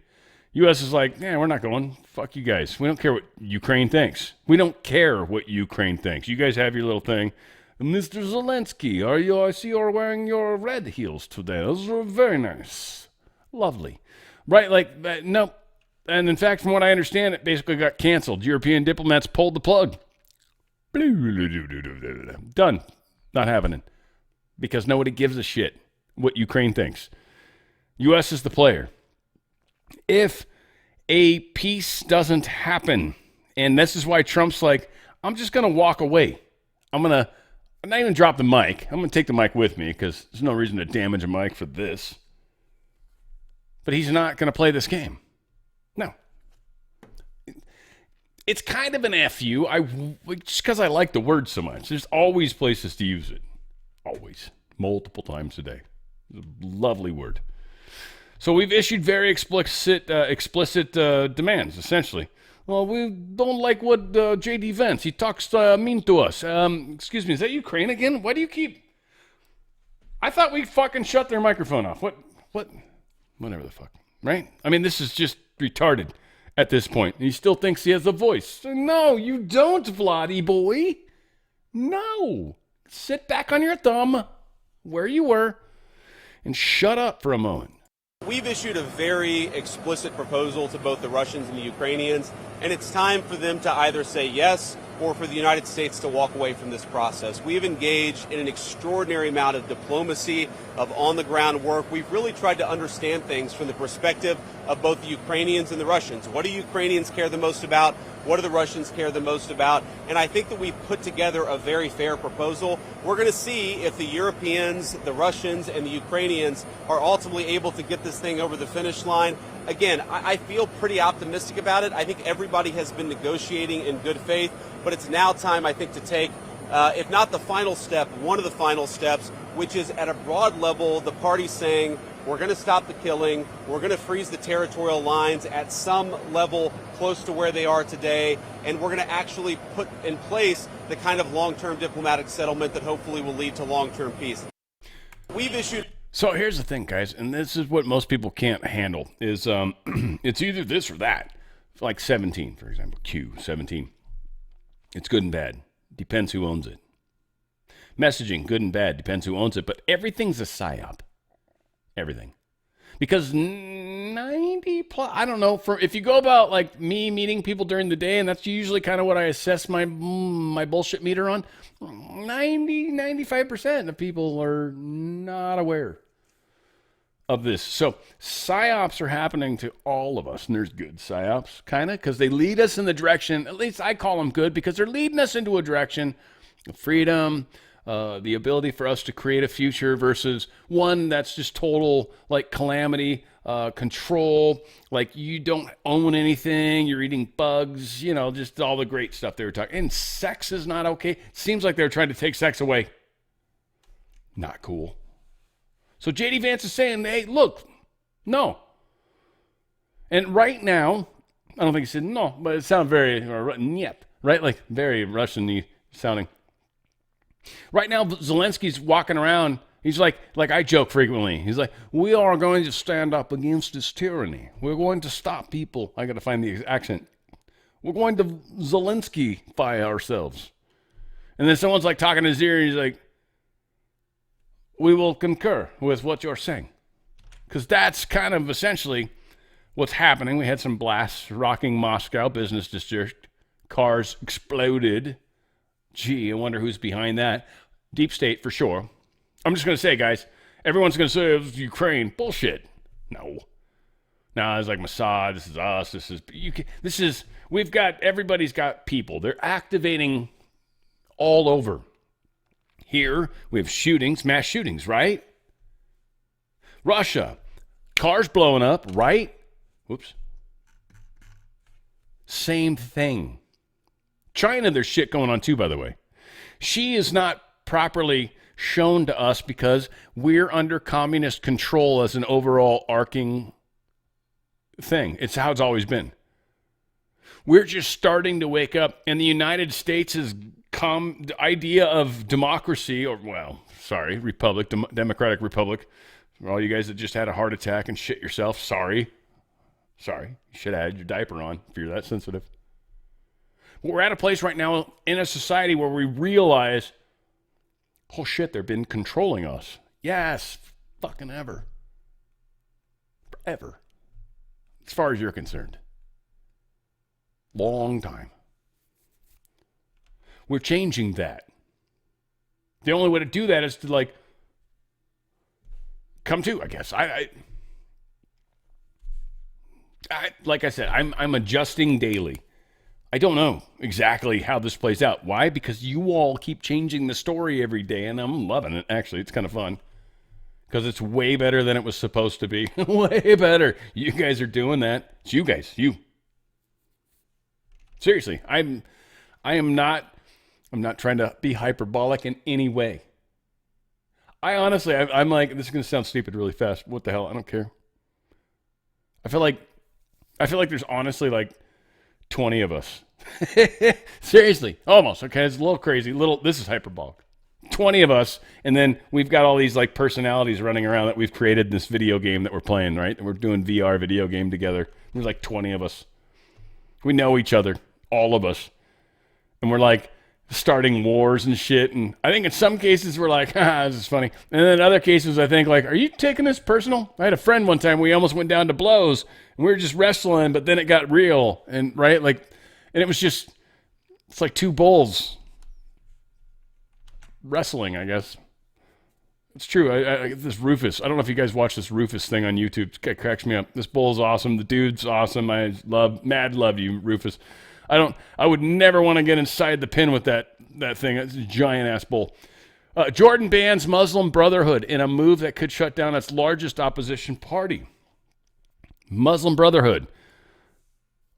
U.S. is like, yeah, we're not going. Fuck you guys. We don't care what Ukraine thinks. We don't care what Ukraine thinks. You guys have your little thing. Mr. Zelensky, I see you're wearing your red heels today. Those are very nice. Lovely. Right, like, no. And in fact, from what I understand, it basically got canceled. European diplomats pulled the plug. Done. Not happening. Because nobody gives a shit what Ukraine thinks. U.S. is the player. If a peace doesn't happen, and this is why Trump's like, I'm just going to walk away. I'm not even drop the mic. I'm going to take the mic with me because there's no reason to damage a mic for this. But he's not going to play this game. No. It's kind of an FU. Just because I like the word so much. There's always places to use it. Always. Multiple times a day. It's a lovely word. So we've issued very explicit demands, essentially. Well, we don't like what J.D. Vance, he talks mean to us. Excuse me, is that Ukraine again? Why do you keep... I thought we fucking shut their microphone off. What? Whatever the fuck, right? I mean, this is just retarded at this point. He still thinks he has a voice. No, you don't, Vladdy boy. No. Sit back on your thumb where you were and shut up for a moment.
We've issued a very explicit proposal to both the Russians and the Ukrainians, and it's time for them to either say yes or for the United States to walk away from this process. We've engaged in an extraordinary amount of diplomacy, of on-the-ground work. We've really tried to understand things from the perspective of both the Ukrainians and the Russians. What do Ukrainians care the most about? What do the Russians care the most about? And I think that we've put together a very fair proposal. We're going to see if the Europeans, the Russians, and the Ukrainians are ultimately able to get this thing over the finish line. Again, I feel pretty optimistic about it. I think everybody has been negotiating in good faith, but it's now time, I think, to take, if not the final step, one of the final steps, which is at a broad level, the parties saying, we're going to stop the killing, we're going to freeze the territorial lines at some level close to where they are today, and we're going to actually put in place the kind of long-term diplomatic settlement that hopefully will lead to long-term peace. We've issued...
So here's the thing, guys, and this is what most people can't handle, is it's either this or that. Like 17, for example, Q17. It's good and bad. Depends who owns it. Messaging, good and bad. Depends who owns it. But everything's a psyop. Everything. Because 90 plus, I don't know, if you go about like me meeting people during the day, and that's usually kind of what I assess my bullshit meter on, 95% of people are not aware of this. So psyops are happening to all of us, and there's good psyops, kind of, because they lead us in the direction, at least I call them good, because they're leading us into a direction of freedom, the ability for us to create a future versus one that's just total like calamity, control, like you don't own anything, you're eating bugs, you know, just all the great stuff they were talking. And sex is not okay. Seems like they're trying to take sex away. Not cool. So J.D. Vance is saying, hey, look, no. And right now, I don't think he said no, but it sounded very, niet, right? Like very Russian-y sounding. Right now, Zelensky's walking around. He's like I joke frequently. He's like, we are going to stand up against this tyranny. We're going to stop people. I got to find the accent. We're going to Zelensky-fy ourselves. And then someone's like talking in his ear, and he's like, we will concur with what you're saying. Because that's kind of essentially what's happening. We had some blasts rocking Moscow business district. Cars exploded. Gee, I wonder who's behind that. Deep state for sure. I'm just going to say, guys, everyone's going to say it was Ukraine. Bullshit. No. No, it's like Mossad. This is us. Everybody's got people. They're activating all over. Here, we have shootings, mass shootings, right? Russia, cars blowing up, right? Whoops. Same thing. China, there's shit going on too, by the way. She is not properly shown to us because we're under communist control as an overall arcing thing. It's how it's always been. We're just starting to wake up, and the United States has come, the idea of democracy, republic, democratic republic, for all you guys that just had a heart attack and shit yourself, sorry. You should have had your diaper on if you're that sensitive. We're at a place right now in a society where we realize, oh shit, they've been controlling us. Yes, fucking ever. Forever. As far as you're concerned. Long time. We're changing that. The only way to do that is to come to, I guess. I like I said, I'm adjusting daily. I don't know exactly how this plays out. Why? Because you all keep changing the story every day, and I'm loving it. Actually, it's kind of fun. Because it's way better than it was supposed to be. Way better. You guys are doing that. It's you guys. You. Seriously. I'm not trying to be hyperbolic in any way. I honestly, I'm like, this is going to sound stupid really fast. What the hell? I don't care. I feel like there's honestly 20 of us. Seriously. Almost. Okay. It's a little crazy. This is hyperbolic. 20 of us, and then we've got all these personalities running around that we've created in this video game that we're playing, right? And we're doing VR video game together. There's 20 of us. We know each other, all of us. And we're starting wars and shit. And I think in some cases we're this is funny. And then in other cases I think are you taking this personal? I had a friend one time, we almost went down to blows and we were just wrestling, but then it got real. And right, and it was just, it's like two bulls wrestling, I guess. It's true. I this Rufus. I don't know if you guys watch this Rufus thing on YouTube. It cracks me up. This bull's awesome. The dude's awesome. I love you, Rufus. I would never want to get inside the pin with that thing. It's a giant ass bull. Jordan bans Muslim Brotherhood in a move that could shut down its largest opposition party. Muslim Brotherhood.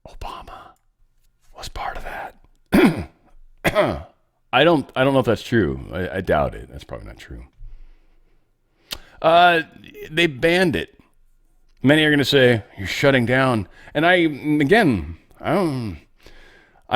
Obama was part of that. I don't know if that's true. I doubt it. That's probably not true. They banned it. Many are going to say you're shutting down, and I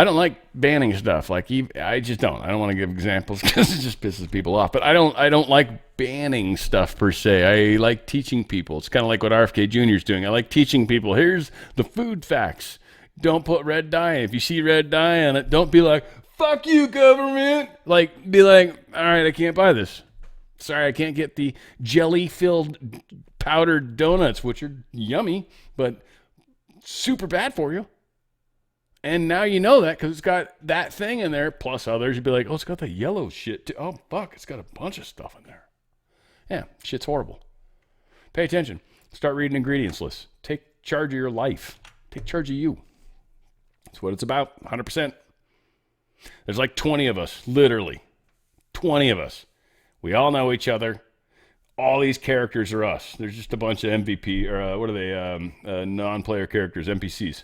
don't like banning stuff. I just don't. I don't want to give examples because it just pisses people off. But I don't like banning stuff per se. I like teaching people. It's kind of like what RFK Jr. is doing. I like teaching people. Here's the food facts. Don't put red dye. If you see red dye on it, don't be like, fuck you, government. Be like, all right, I can't buy this. Sorry, I can't get the jelly-filled powdered donuts, which are yummy, but super bad for you. And now you know that because it's got that thing in there, plus others. You'd be like, oh, it's got the yellow shit too. Oh, fuck, it's got a bunch of stuff in there. Yeah, shit's horrible. Pay attention. Start reading ingredients lists. Take charge of your life. Take charge of you. That's what it's about, 100%. There's 20 of us, literally. 20 of us. We all know each other. All these characters are us. There's just a bunch of MVP, or what are they, non-player characters, NPCs.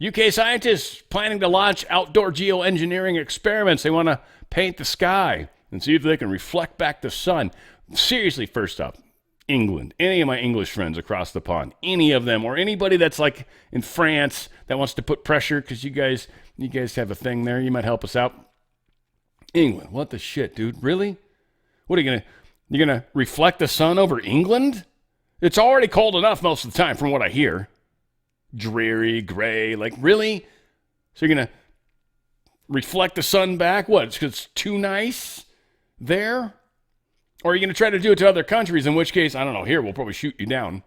UK scientists planning to launch outdoor geoengineering experiments. They want to paint the sky and see if they can reflect back the sun. Seriously, first up, England. Any of my English friends across the pond, any of them, or anybody that's in France that wants to put pressure because you guys have a thing there. You might help us out. England, what the shit, dude? Really? What are you're gonna reflect the sun over England? It's already cold enough most of the time, from what I hear. Dreary, gray, really? So you're gonna reflect the sun back? What? It's too nice there? Or are you going to try to do it to other countries, in which case, I don't know, here, we'll probably shoot you down.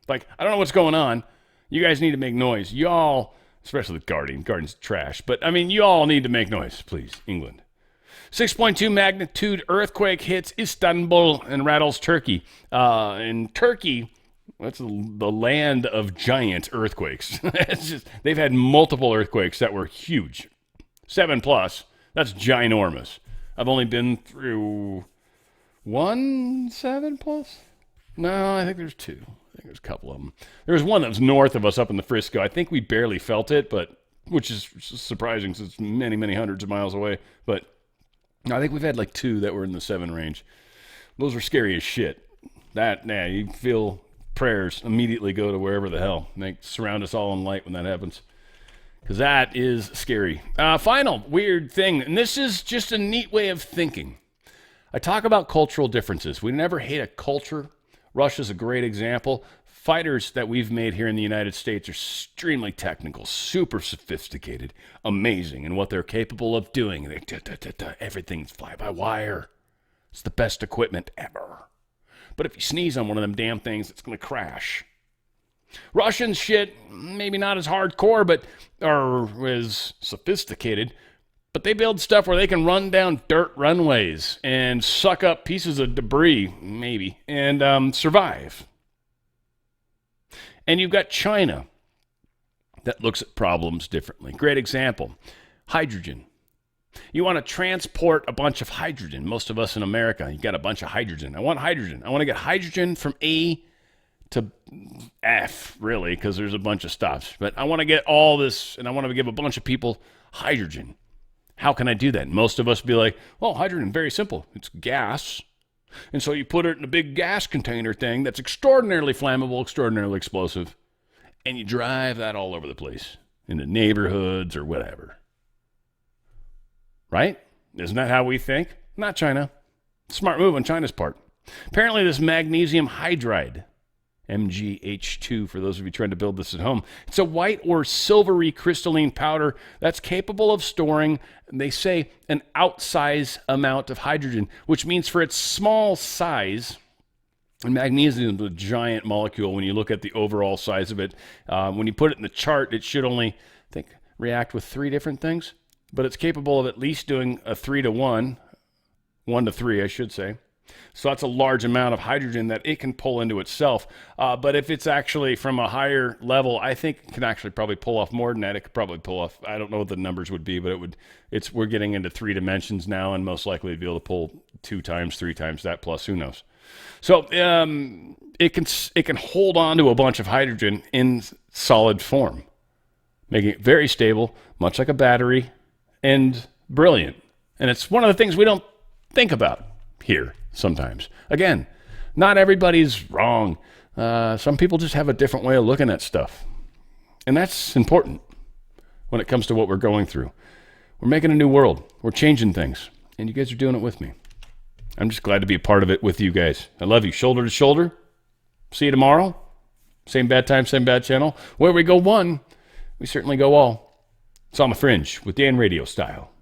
Like, I don't know what's going on. You guys need to make noise. Y'all, especially the Guardian. Guardian's trash. But, I mean, you all need to make noise, please. England. 6.2 magnitude earthquake hits Istanbul and rattles Turkey. In Turkey, that's the land of giant earthquakes. It's just, they've had multiple earthquakes that were huge. 7+. That's ginormous. I've only been through one 7+? No, I think there's two. I think there's a couple of them. There was one that was north of us up in the Frisco. I think we barely felt it, but which is surprising since it's many, many hundreds of miles away. But I think we've had like two that were in the 7 range. Those are scary as shit. You feel prayers immediately go to wherever the hell. They surround us all in light when that happens. Because that is scary. Final weird thing, and this is just a neat way of thinking. I talk about cultural differences. We never hate a culture. Russia's a great example. Fighters that we've made here in the United States are extremely technical, super sophisticated, amazing in what they're capable of doing. Everything's fly-by-wire. It's the best equipment ever. But if you sneeze on one of them damn things, it's going to crash. Russian shit, maybe not as hardcore, but are as sophisticated. But they build stuff where they can run down dirt runways and suck up pieces of debris, maybe, and survive. And you've got China that looks at problems differently. Great example, hydrogen. You want to transport a bunch of hydrogen. Most of us in America, you got a bunch of hydrogen. I want hydrogen. I want to get hydrogen from A to F, really, because there's a bunch of stops. But I want to get all this, and I want to give a bunch of people hydrogen. How can I do that? Most of us be like, well, hydrogen, very simple. It's gas. And so you put it in a big gas container thing that's extraordinarily flammable, extraordinarily explosive, and you drive that all over the place, into neighborhoods or whatever. Right? Isn't that how we think? Not China. Smart move on China's part. Apparently this magnesium hydride, MgH2, for those of you trying to build this at home, it's a white or silvery crystalline powder that's capable of storing, they say, an outsized amount of hydrogen, which means for its small size, and magnesium is a giant molecule when you look at the overall size of it. When you put it in the chart, it should only, I think, react with 3 different things, but it's capable of at least doing a 3-to-1, 1-to-3, I should say. So that's a large amount of hydrogen that it can pull into itself. But if it's actually from a higher level, I think it can actually probably pull off more than that. It could probably pull off, I don't know what the numbers would be, but we're getting into 3 dimensions now, and most likely be able to pull 2 times, 3 times that, plus who knows. So it can hold on to a bunch of hydrogen in solid form, making it very stable, much like a battery, and brilliant. And it's one of the things we don't think about here sometimes. Again, not everybody's wrong. Some people just have a different way of looking at stuff. And that's important when it comes to what we're going through. We're making a new world. We're changing things. And you guys are doing it with me. I'm just glad to be a part of it with you guys. I love you. Shoulder to shoulder. See you tomorrow. Same bad time, same bad channel. Where we go one, we certainly go all. It's on the Fringe with Dan Radio Style.